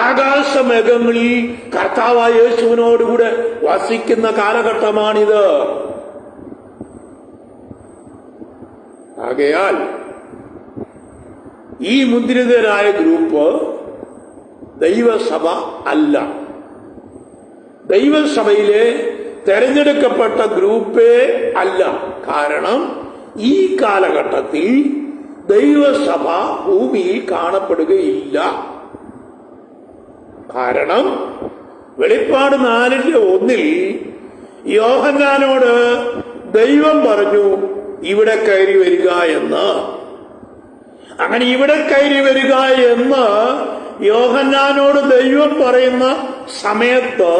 ആകാശമേഘങ്ങളിൽ കർത്താവായ യേശുവിനോടുകൂടെ വസിക്കുന്ന കാലഘട്ടമാണിത്. ആകയാൽ ഈ മുദ്രിതരായ ഗ്രൂപ്പ് ദൈവസഭ അല്ല. ദൈവസഭയിലെ തെരഞ്ഞെടുക്കപ്പെട്ട ഗ്രൂപ്പേ അല്ല. കാരണം ഈ കാലഘട്ടത്തിൽ ദൈവസഭ ഭൂമിയിൽ കാണപ്പെടുകയില്ല. കാരണം വെളിപ്പാട് 4:1 യോഹന്നാനോട് ദൈവം പറഞ്ഞു ഇവിടെ കയറി വരിക എന്ന്. അങ്ങനെ ഇവിടെ കയറി വരിക എന്ന് യോഹന്നാനോട് ദൈവം പറയുന്ന സമയത്ത്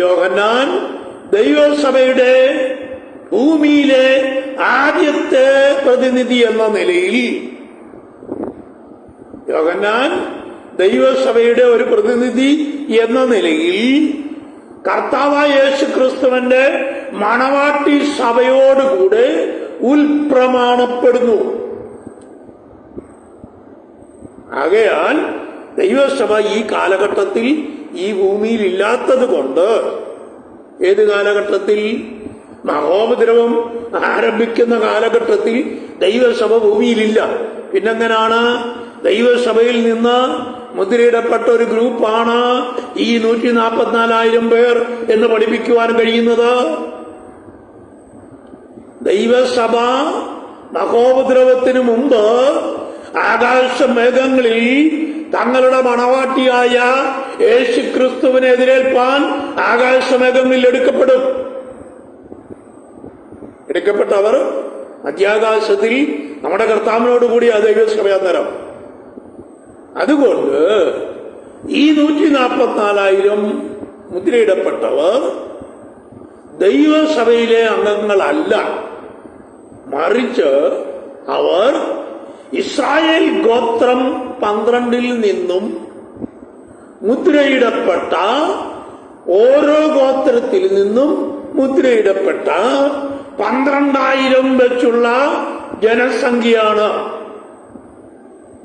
യോഹന്നാൻ ദൈവസഭയുടെ ഭൂമിയിലെ ആദ്യത്തെ പ്രതിനിധി എന്ന നിലയിൽ, യോഹന്നാൻ ദൈവസഭയുടെ ഒരു പ്രതിനിധി എന്ന നിലയിൽ കർത്താവായ യേശു ക്രിസ്തുവിന്റെ മണവാട്ടി സഭയോടുകൂടെ ഉൽപ്രമാണപ്പെടുന്നു. ആകയാൽ ദൈവസഭ ഈ കാലഘട്ടത്തിൽ ഈ ഭൂമിയിൽ ഇല്ലാത്തത് കൊണ്ട്, ഏത് കാലഘട്ടത്തിൽ? മഹോപദ്രവം ആരംഭിക്കുന്ന കാലഘട്ടത്തിൽ ദൈവസഭ ഭൂമിയിലില്ല. പിന്നെങ്ങനാണ് ദൈവസഭയിൽ നിന്ന് മുദ്രയിടപ്പെട്ട ഒരു ഗ്രൂപ്പാണ് ഈ 144,000 പേർ എന്ന് പഠിപ്പിക്കുവാൻ കഴിയുന്നത്? ദൈവസഭ മഹോപദ്രവത്തിന് മുമ്പ് ആകാശമേഘങ്ങളിൽ തങ്ങളുടെ മണവാട്ടിയായ യേശു ക്രിസ്തുവിനെ എതിരേൽപ്പാൻ ആകാശമേഘങ്ങളിൽ എടുക്കപ്പെട്ടവർ മധ്യാകാശത്തിൽ നമ്മുടെ കർത്താവിനോടുകൂടി ആ ദൈവസഭയാന്തരം. അതുകൊണ്ട് ഈ 144,000 മുദ്രയിടപ്പെട്ടവർ ദൈവസഭയിലെ അംഗങ്ങളല്ല, മറിച്ച് അവർ ഇസ്രായേൽ ഗോത്രം 12 നിന്നും മുദ്രയിടപ്പെട്ട, ഓരോ ഗോത്രത്തിൽ നിന്നും മുദ്രയിടപ്പെട്ട 12,000 വെച്ചുള്ള ജനസംഖ്യയാണ്.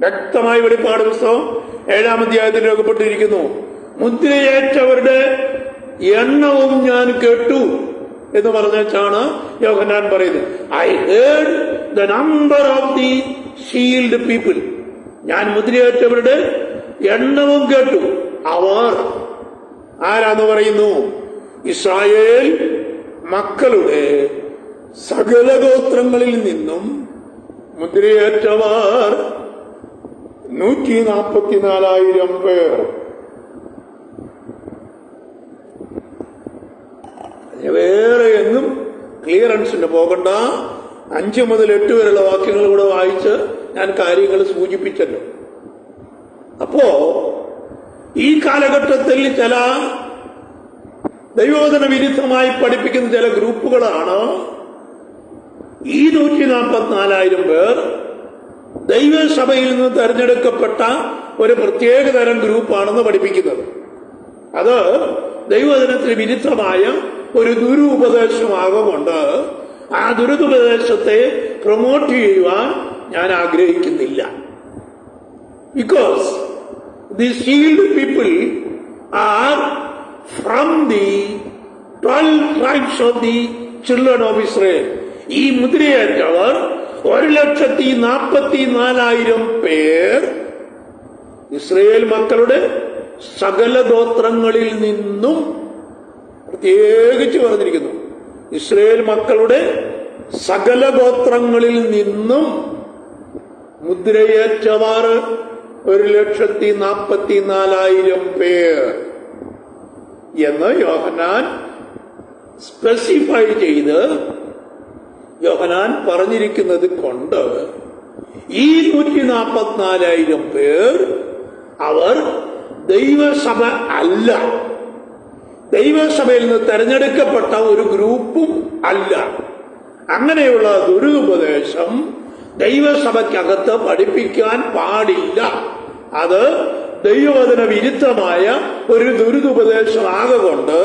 വ്യക്തമായി വെളിപ്പാട് പുസ്തകം 7-ാം അധ്യായത്തിൽ രേഖപ്പെട്ടിരിക്കുന്നു. മുദ്രയേറ്റവരുടെ എണ്ണവും ഞാൻ കേട്ടു എന്ന് പറഞ്ഞാണ് യോഹന്നാൻ പറയുന്നത്. I heard the number of the shield people. ഞാൻ മുദ്രയേറ്റവരുടെ എണ്ണവും കേട്ടു. അവർ ആരാന്ന് പറയുന്നു? ഇസ്രായേൽ മക്കളുടെ സകല ഗോത്രങ്ങളിൽ നിന്നും മുദ്രയേറ്റവർ 144,000 പേർ. വേറെ എങ്ങും ക്ലിയറൻസിന് പോകണ്ട. 5 മുതൽ 8 വരെയുള്ള വാക്യങ്ങൾ കൂടെ വായിച്ച് ഞാൻ കാര്യങ്ങൾ സൂചിപ്പിച്ചല്ലോ. അപ്പോ ഈ കാലഘട്ടത്തിൽ ചില ദൈവവചന വിരുദ്ധമായി പഠിപ്പിക്കുന്ന ചില ഗ്രൂപ്പുകളാണ് ഈ 144,000 പേർ ദൈവസഭയിൽ നിന്ന് തെരഞ്ഞെടുക്കപ്പെട്ട ഒരു പ്രത്യേക തരം ഗ്രൂപ്പാണെന്ന് പഠിപ്പിക്കുന്നത്. അത് ദൈവവചനത്തിന് വിരുദ്ധമായ ഒരു ദുരുപദേശമാകൊണ്ട് ആ ദുരുപദേശത്തെ പ്രൊമോട്ട് ചെയ്യുവാൻ ഞാൻ ആഗ്രഹിക്കുന്നില്ല. Because the shield people are from the 12 tribes of the children of Israel. ഈ മുദ്രയേറ്റവർ 144,000 പേർ ഇസ്രയേൽ മക്കളുടെ സകല ഗോത്രങ്ങളിൽ നിന്നും, പ്രത്യേകിച്ച് പറഞ്ഞിരിക്കുന്നു, ഇസ്രയേൽ മക്കളുടെ സകല ഗോത്രങ്ങളിൽ നിന്നും മുദ്രയേറ്റവർ 144,000 പേർ എന്ന് യോഹന്നാൻ സ്പെസിഫൈ ചെയ്ത് യോഹന്നാൻ പറഞ്ഞിരിക്കുന്നത് കൊണ്ട് ഈ 144,000 പേർ അവർ ദൈവസഭ അല്ല, ദൈവസഭയിൽ നിന്ന് തെരഞ്ഞെടുക്കപ്പെട്ട ഒരു ഗ്രൂപ്പും അല്ല. അങ്ങനെയുള്ള ദുരുപദേശം ദൈവസഭയ്ക്കകത്ത് പഠിപ്പിക്കാൻ പാടില്ല. അത് ദൈവവചന വിരുദ്ധമായ ഒരു ദുരുപദേശമാകൊണ്ട്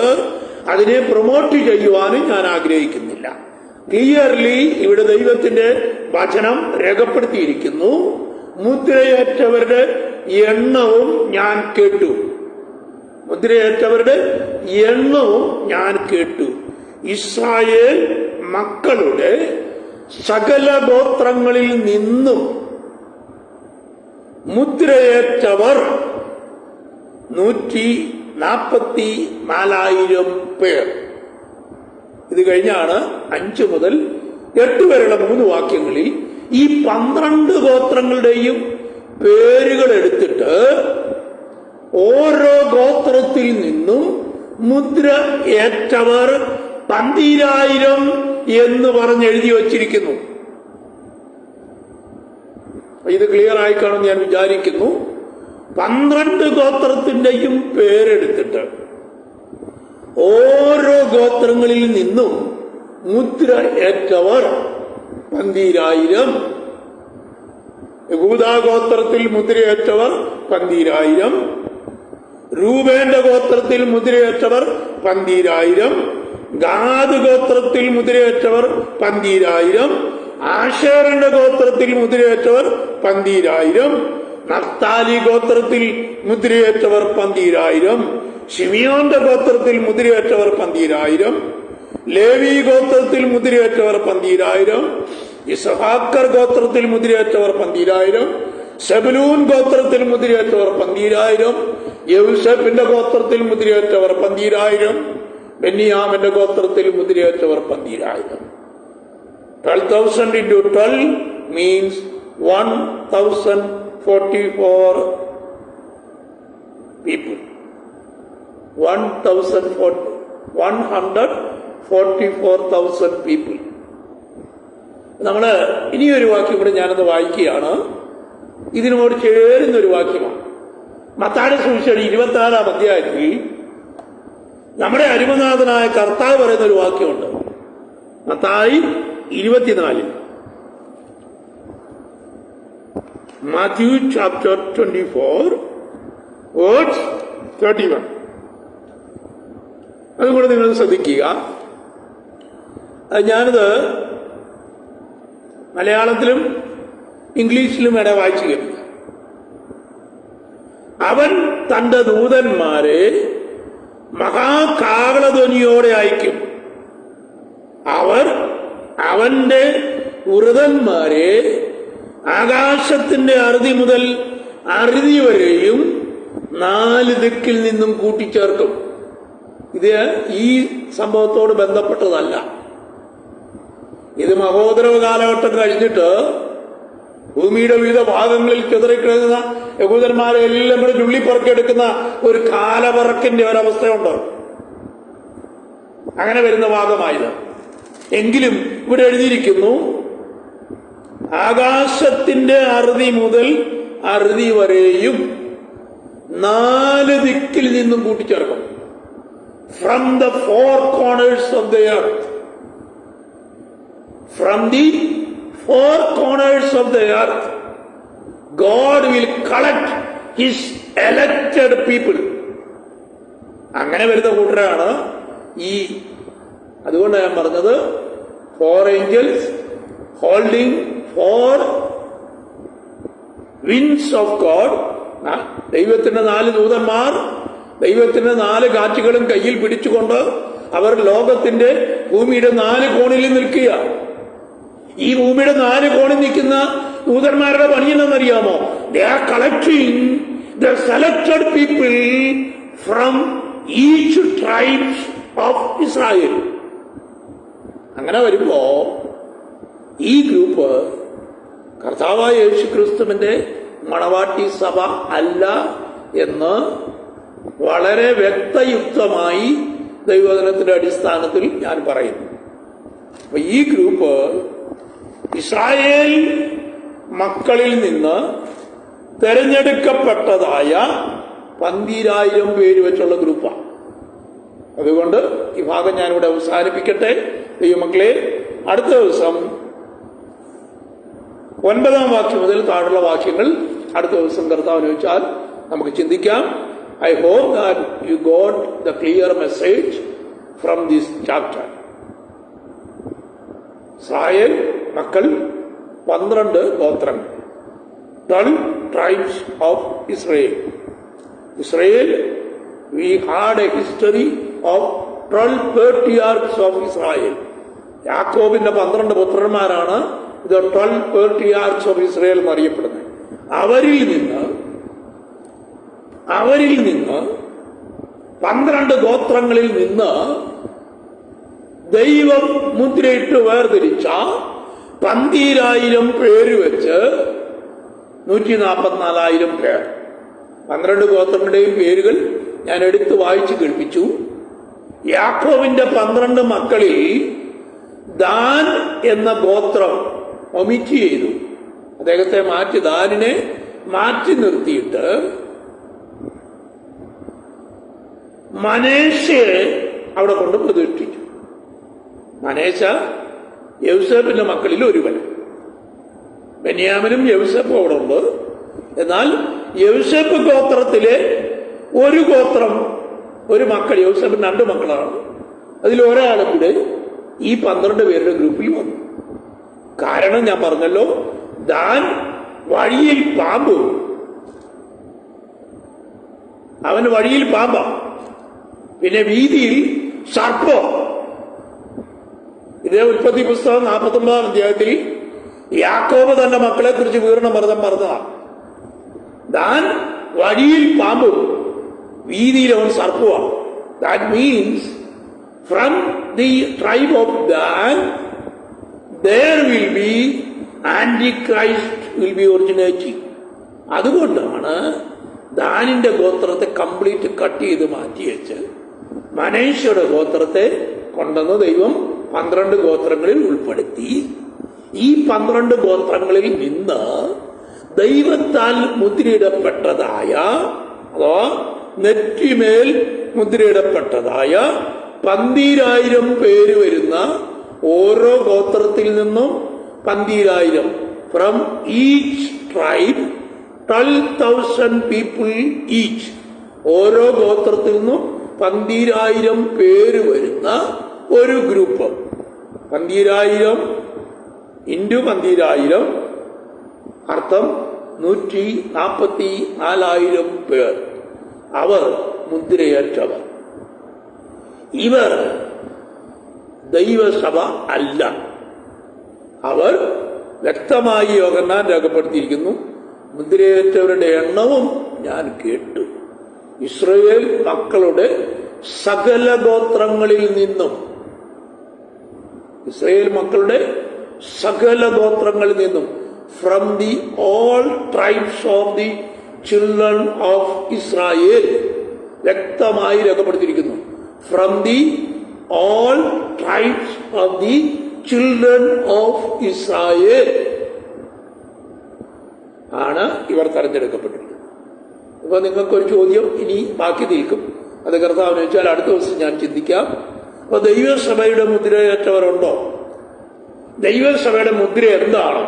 അതിനെ പ്രൊമോട്ട് ചെയ്യുവാനും ഞാൻ ആഗ്രഹിക്കുന്നില്ല. ക്ലിയർലി ഇവിടെ ദൈവത്തിന്റെ വചനം രേഖപ്പെടുത്തിയിരിക്കുന്നു. മുദ്രയേറ്റവരുടെ എണ്ണവും ഞാൻ കേട്ടു. മുദ്രയേറ്റവരുടെ എണ്ണവും ഞാൻ കേട്ടു. ഇസ്രായേൽ മക്കളുടെ സകല ഗോത്രങ്ങളിൽ നിന്നും മുദ്രയേറ്റവർ 144,000 പേർ. ഇത് കഴിഞ്ഞാണ് 5 മുതൽ 8 വരെയുള്ള 3 വാക്യങ്ങളിൽ ഈ 12 ഗോത്രങ്ങളുടെയും പേരുകൾ എടുത്തിട്ട് ഓരോ ഗോത്രത്തിൽ നിന്നും മുദ്ര ഏറ്റവർ 12,000 എന്ന് പറഞ്ഞ് എഴുതി വച്ചിരിക്കുന്നു. ഇത് ക്ലിയർ ആയി കാണും ഞാൻ വിചാരിക്കുന്നു. 12 ഗോത്രത്തിന്റെയും പേരെടുത്തിട്ട് ഓരോ ഗോത്രങ്ങളിൽ നിന്നും മുദ്ര ഏറ്റവർ 12,000. യഹൂദാ ഗോത്രത്തിൽ മുദ്രയേറ്റവർ 12,000. രൂബേന്റെ ഗോത്രത്തിൽ മുദ്രയേറ്റവർ 12,000. ഗാദ് ഗോത്രത്തിൽ മുദ്രയേറ്റവർ 12,000. ആശേറിന്റെ ഗോത്രത്തിൽ മുദ്രയേറ്റവർ 12,000. നഫ്താലി ഗോത്രത്തിൽ മുദ്രയേറ്റവർ 12,000. ശിമിയോന്റെ ഗോത്രത്തിൽ മുദ്രയേറ്റവർ 12,000. ലേവി ഗോത്രത്തിൽ മുദ്രയേറ്റവർ 12,000. ഇസഹാക്കർ ഗോത്രത്തിൽ മുദ്രയേറ്റവർ 12,000. സെബലൂൻ ഗോത്രത്തിൽ മുദ്രയേറ്റവർ 12,000. യൗസേപ്പിന്റെ ഗോത്രത്തിൽ മുദ്രയേറ്റവർ 12,000. ബെന്യാമിന്റെ ഗോത്രത്തിൽ മുദ്രയേറ്റവർ 12,000. 12,000 into 12 means 1,044 people. 144,000 people. നമ്മള് ഇനിയൊരു വാക്യം കൂടെ ഞാനത് വായിക്കുകയാണ്. ഇതിനോട് ചേരുന്നൊരു വാക്യമാണ്. മത്തായിയുടെ സുവിശേഷം 26-ാം അധ്യായത്തിൽ നമ്മുടെ അരുമനാഥനായ കർത്താവ് പറയുന്ന ഒരു വാക്യമുണ്ട്. മത്തായി 24. Matthew chapter 24 verse 31. അതുകൂടെ നിങ്ങൾ ശ്രദ്ധിക്കുക. ഞാനിത് മലയാളത്തിലും ഇംഗ്ലീഷിലും വേണേ വായിച്ചു കേൾക്കുക. അവൻ തന്റെ ദൂതന്മാരെ മഹാകാഹളധ്വനിയോടെ അയക്കും. അവർ അവന്റെ വൃതന്മാരെ ആകാശത്തിന്റെ അറുതി മുതൽ അറുതി വരെയും 4 ദിക്കിൽ നിന്നും കൂട്ടിച്ചേർക്കും. ഇത് ഈ സംഭവത്തോട് ബന്ധപ്പെട്ടതല്ല. ഇത് മഹോദരവ കാലഘട്ടം കഴിഞ്ഞിട്ട് ഭൂമിയുടെ വിവിധ ഭാഗങ്ങളിൽ ചിതറിക്കിടക്കുന്ന യഹൂദന്മാരെ എല്ലാം കൂടെ ചുള്ളിപ്പറക്കിയെടുക്കുന്ന ഒരു കാലപറക്കിന്റെ ഒരവസ്ഥയുണ്ട്. അങ്ങനെ വരുന്ന ഭാഗമായത്. എങ്കിലും ഇവിടെ എഴുതിയിരിക്കുന്നു, ആകാശത്തിന്റെ അറുതി മുതൽ അറുതി വരെയും 4 ദിക്കിൽ നിന്നും കൂട്ടിച്ചേർക്കും. From the 4 corners of the earth. From the 4 corners of the earth, God will collect His elected people. അങ്ങനെ വരുന്ന കൂട്ടരാണ് ഈ. അതുകൊണ്ട് ഞാൻ പറഞ്ഞത് 4 angels holding 4 winds of God. ദൈവത്തിന്റെ 4 ദൂതന്മാർ ദൈവത്തിന്റെ 4 കാറ്റുകളും കയ്യിൽ പിടിച്ചുകൊണ്ട് അവർ ലോകത്തിന്റെ ഭൂമിയുടെ 4 കോണിൽ നിൽക്കുക. ഈ ഭൂമിയുടെ 4 കോണിൽ നിൽക്കുന്ന ദൂതന്മാരുടെ പണി എന്നറിയാമോ? They are collecting the selected people from each tribes of Israel. അങ്ങനെ വരുമ്പോ ഈ ഗ്രൂപ്പ് കർത്താവായ യേശു ക്രിസ്തുവിന്റെ മണവാട്ടി സഭ അല്ല എന്ന് വളരെ വ്യക്തയുക്തമായി ദൈവവചനത്തിന്റെ അടിസ്ഥാനത്തിൽ ഞാൻ പറയുന്നു. അപ്പൊ ഈ ഗ്രൂപ്പ് ഇസ്രായേൽ മക്കളിൽ നിന്ന് തെരഞ്ഞെടുക്കപ്പെട്ടതായ 12,000 പേര് വെച്ചുള്ള ഗ്രൂപ്പാണ്. അതുകൊണ്ട് ഈ ഭാഗം ഞാനിവിടെ അവസാനിപ്പിക്കട്ടെ. ദൈവമക്കളെ, അടുത്ത ദിവസം 9-ാം വാക്യം മുതൽ താഴെയുള്ള വാക്യങ്ങൾ അടുത്ത ദിവസം കർത്താവിനെ വെച്ചാൽ നമുക്ക് ചിന്തിക്കാം. I hope that you got the clear message from this chapter. Israel മക്കൾ 12 ഗോത്രങ്ങൾ, 12 tribes of Israel. Israel, we had a history of 12 patriarchs of Israel. യാക്കോബിന്റെ 12 പുത്രന്മാരാണ് ഇത് 12 patriarchs of Israel എന്നറിയപ്പെടുന്നത്. അവരിൽ നിന്ന് 12 ഗോത്രങ്ങളിൽ നിന്ന് ദൈവം മുദ്രയിട്ട് വേർതിരിച്ച 12,000 പേര് വെച്ച് 144,000 പേർ. 12 ഗോത്രങ്ങളുടെയും പേരുകൾ ഞാൻ എടുത്ത് വായിച്ചു കേൾപ്പിച്ചു. യാക്കോബിന്റെ 12 മക്കളിൽ ദാൻ എന്ന ഗോത്രം ഒമിറ്റ് ചെയ്തു. അദ്ദേഹത്തെ ദാനിനെ മാറ്റി നിർത്തിയിട്ട് മനേശയെ അവിടെ കൊണ്ട് പ്രതിഷ്ഠിച്ചു. മനേശ യൗസേപ്പിന്റെ മക്കളിൽ ഒരുവൻ. ബെന്യാമിനും യൗസേപ്പും അവിടെ ഉണ്ട്. എന്നാൽ യൗസേപ്പ് ഗോത്രത്തിലെ ഒരു ഗോത്രം, ഒരു മക്കൾ, യൗസേപ്പിന് 2 മക്കളാണ്, അതിൽ ഒരാളും കൂടെ ഈ 12 പേരുടെ ഗ്രൂപ്പിൽ വന്നു. കാരണം ഞാൻ പറഞ്ഞല്ലോ, ദാൻ വഴിയിൽ പാമ്പ്, അവന് വഴിയിൽ പാമ്പാ, പിന്നെ വീതിയിൽ സർപ്പം. ഇതേ ഉൽപ്പത്തി പുസ്തകം 49-ാം അധ്യായത്തിൽ യാക്കോബ് തന്റെ മക്കളെ കുറിച്ച് വിവരണം പറഞ്ഞതാണ്. ദാൻ വഴിയിൽ പാമ്പും വീതിയിൽ അവൻ സർപ്പമാണ്. That means from the tribe of Dan there will be Antichrist will be originating. അതുകൊണ്ടാണ് ദാനിന്റെ ഗോത്രത്തെ കംപ്ലീറ്റ് കട്ട് ചെയ്ത് മാറ്റി വെച്ച് മനേശയുടെ ഗോത്രത്തെ കൊണ്ടുവന്ന് ദൈവം 12 ഗോത്രങ്ങളിൽ ഉൾപ്പെടുത്തി. ഈ 12 ഗോത്രങ്ങളിൽ നിന്ന് ദൈവത്താൽ മുദ്രയിടപ്പെട്ടതായ, അഥവാ നെറ്റിമേൽ മുദ്രയിടപ്പെട്ടതായ 12,000 പേര് വരുന്ന ഓരോ ഗോത്രത്തിൽ നിന്നും 12,000, from each tribe 12,000 people each. ഓരോ ഗോത്രത്തിൽ നിന്നും 12,000 പേര് വരുന്ന ഒരു ഗ്രൂപ്പ്. 12,000 ഇൻറ്റു 12,000 അർത്ഥം 144,000 പേർ. അവർ മുദ്രയേറ്റവർ. ഇവർ ദൈവസഭ അല്ല. അവർ വ്യക്തമായി യോഹന്നാൻ രേഖപ്പെടുത്തിയിരിക്കുന്നു. മുദ്രയേറ്റവരുടെ എണ്ണവും ഞാൻ കേട്ടു. ഇസ്രായേൽ മക്കളുടെ സകല ഗോത്രങ്ങളിൽ നിന്നും, ഇസ്രായേൽ മക്കളുടെ സകല ഗോത്രങ്ങളിൽ നിന്നും, from the all tribes of the children of Israel, വ്യക്തമായി രേഖപ്പെടുത്തിയിരിക്കുന്നു. From the all tribes of the children of Israel ആണ് ഇവർ തെരഞ്ഞെടുക്കപ്പെട്ടിരിക്കുന്നത്. ഇപ്പൊ നിങ്ങൾക്കൊരു ചോദ്യം ഇനി ബാക്കി നിൽക്കും. അത് കർത്താവിന് വെച്ചാൽ അടുത്ത ദിവസം ഞാൻ ചിന്തിക്കാം. അപ്പൊ ദൈവസഭയുടെ മുദ്രയേറ്റവരുണ്ടോ? ദൈവസഭയുടെ മുദ്ര എന്താണ്?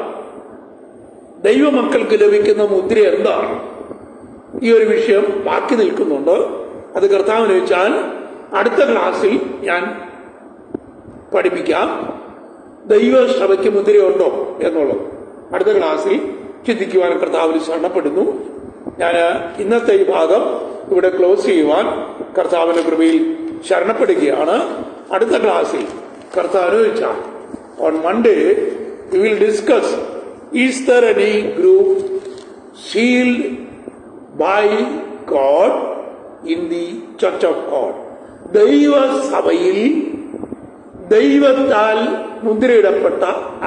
ദൈവമക്കൾക്ക് ലഭിക്കുന്ന മുദ്ര എന്താണ്? ഈ ഒരു വിഷയം ബാക്കി നിൽക്കുന്നുണ്ട്. അത് കർത്താവിന് വെച്ചാൽ അടുത്ത ക്ലാസ്സിൽ ഞാൻ പഠിപ്പിക്കാം. ദൈവസഭയ്ക്ക് മുദ്രയുണ്ടോ എന്നുള്ളത് അടുത്ത ക്ലാസ്സിൽ ചിന്തിക്കുവാൻ കർത്താവിൽ ശരണപ്പെടുന്നു. ഞാൻ ഇന്നത്തെ ഈ ഭാഗം ഇവിടെ ക്ലോസ് ചെയ്യുവാൻ കർത്താവിന്റെ കൃപയിൽ ശരണപ്പെടുകയാണ്. അടുത്ത ക്ലാസ്സിൽ കർത്താവിന് വെച്ചാൽ on Monday we will discuss, is there any group sealed by God in the Church of God? ദൈവസഭയിൽ ദൈവത്താൽ മുദ്രയിടപ്പെട്ട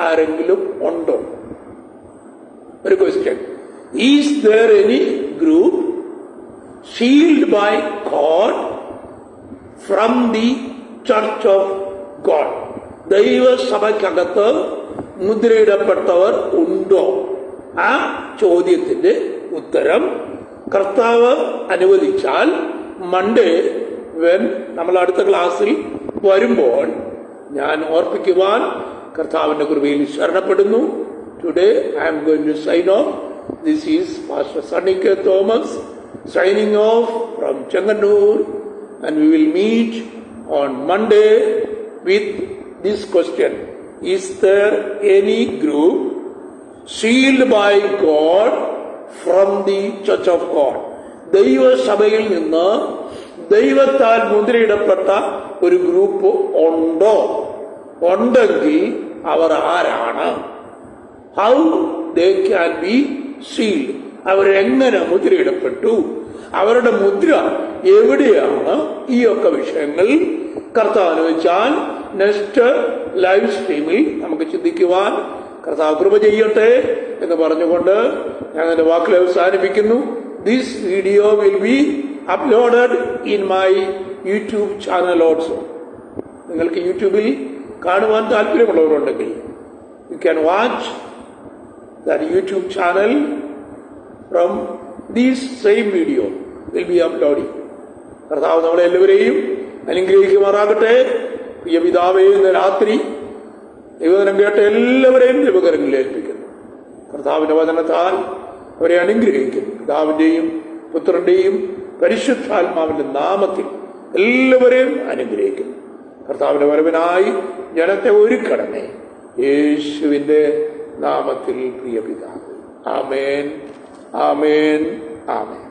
ആരെങ്കിലും ഉണ്ടോ? ഒരു question. Is there any group sealed by God from the Church of God? ദൈവസഭയ്ക്കകത്ത് മുദ്രയിടപ്പെട്ടവർ ഉണ്ടോ? ആ ചോദ്യത്തിന്റെ ഉത്തരം കർത്താവ് അനുവദിച്ചാൽ മൺഡേ നമ്മൾ അടുത്ത ക്ലാസ്സിൽ വരുമ്പോൾ ഞാൻ ഓർപ്പിക്കുവാൻ കർത്താവിന്റെ കൃപയിൽ ശരണപ്പെടുന്നു. Today I am going to sign off. This is pastor Sunny K Thomas signing off from Changanur, and we will meet on Monday with this question: is there any group sealed by God from the Church of God? ദൈവസഭയിൽ നിന്ന് ദൈവത്താൽ മുദ്രയിടപ്പെട്ട ഒരു group ഉണ്ടോ? ഉണ്ടെങ്കിൽ അവർ ആരാണ്? How they can be sealed? അവരെങ്ങനെ മുദ്രയിടപ്പെട്ടു? അവരുടെ മുദ്ര എവിടെയാണ്? ഈ ഒക്കെ വിഷയങ്ങൾ കർത്താവിന് വെച്ചാൽ നെക്സ്റ്റ് ലൈവ് സ്ട്രീമിൽ നമുക്ക് ചിന്തിക്കുവാൻ കർത്താവ് കൃപ ചെയ്യട്ടെ എന്ന് പറഞ്ഞുകൊണ്ട് ഞാൻ എന്റെ വാക്കുകൾ അവസാനിപ്പിക്കുന്നു. This video will be uploaded in my YouTube channel also. നിങ്ങൾക്ക് യൂട്യൂബിൽ കാണുവാൻ താല്പര്യമുള്ളവരുണ്ടെങ്കിൽ you can watch that YouTube channel. From these same video will be uploading. കർത്താവ് നമ്മളെ എല്ലാവരെയും അനുഗ്രഹിക്കുമാറാകട്ടെ. പ്രിയ പിതാവേ, ഇന്ന് രാത്രി ദൈവവചനം കേട്ട എല്ലാവരെയും ദൈവകരങ്ങളിൽ ഏൽപ്പിക്കുന്നു. കർത്താവിന്റെ വചനത്താൽ അവരെ അനുഗ്രഹിക്കുന്നു. പിതാവിന്റെയും പുത്രന്റെയും പരിശുദ്ധാത്മാവിന്റെ നാമത്തിൽ എല്ലാവരെയും അനുഗ്രഹിക്കുന്നു. കർത്താവിന്റെ വരവിനായി ജനത്തെ ഒരുക്കണമേ, യേശുവിന്റെ നാമത്തിൽ. പ്രിയ പിതാവേ, ആമേൻ, ആമേൻ, ആമേൻ.